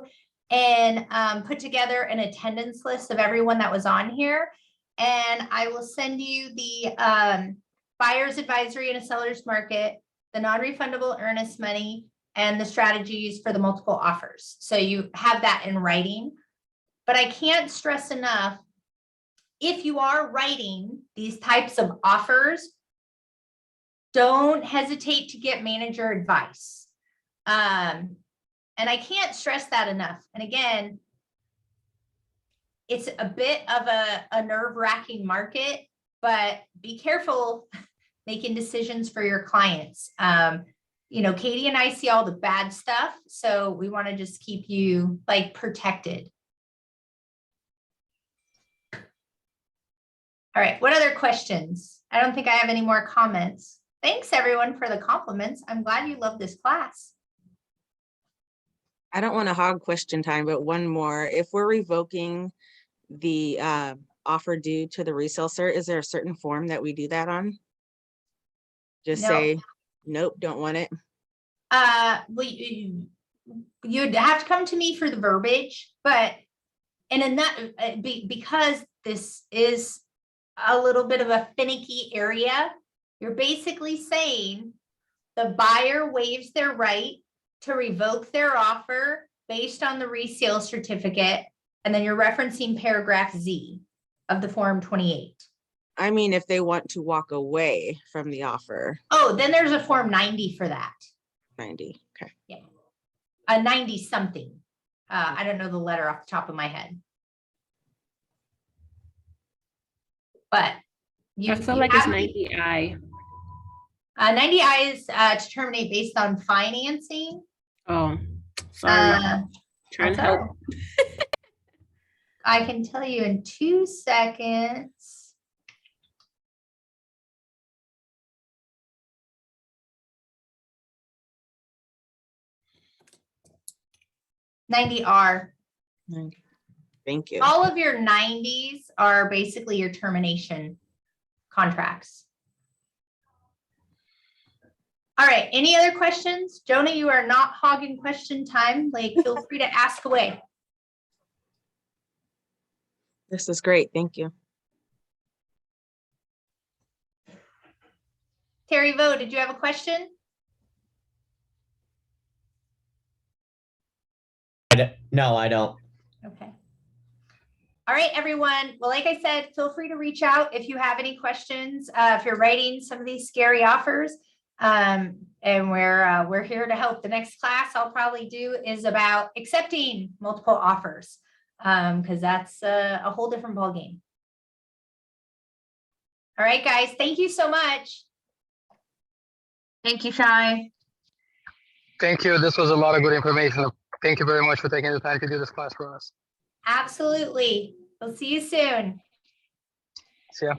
and put together an attendance list of everyone that was on here. And I will send you the buyer's advisory in a seller's market, the non-refundable earnest money, and the strategies for the multiple offers. So you have that in writing. But I can't stress enough, if you are writing these types of offers, don't hesitate to get manager advice. And I can't stress that enough. And again, it's a bit of a nerve-wracking market, but be careful making decisions for your clients. You know, Katie and I see all the bad stuff, so we want to just keep you like protected. All right, what other questions? I don't think I have any more comments. Thanks everyone for the compliments. I'm glad you love this class. I don't want to hog question time, but one more. If we're revoking the offer due to the resale cert, is there a certain form that we do that on? Just No. say, nope, don't want it. Well, you'd have to come to me for the verbiage, but because this is a little bit of a finicky area, you're basically saying the buyer waives their right to revoke their offer based on the resale certificate, and then you're referencing paragraph Z of the Form 28. I mean, if they want to walk away from the offer. Oh, then there's a Form 90 for that. 90, okay. Yeah, a 90 something. I don't know the letter off the top of my head. But I feel like it's 90I. 90I is to terminate based on financing. Oh, sorry. Trying to help. I can tell you in 2 seconds. $90R. Thank you. All of your 90s are basically your termination contracts. All right, any other questions? Jonah, you are not hogging question time. Like, feel free to ask away. This is great. Thank you. Terry Vo, did you have a question? No, I don't. Okay. All right, everyone. Well, like I said, feel free to reach out if you have any questions. If you're writing some of these scary offers, and we're here to help. The next class I'll probably do is about accepting multiple offers, because that's a whole different ballgame. All right, guys. Thank you so much. Thank you, Shai. Thank you. This was a lot of good information. Thank you very much for taking the time to do this class for us. Absolutely. We'll see you soon. See ya.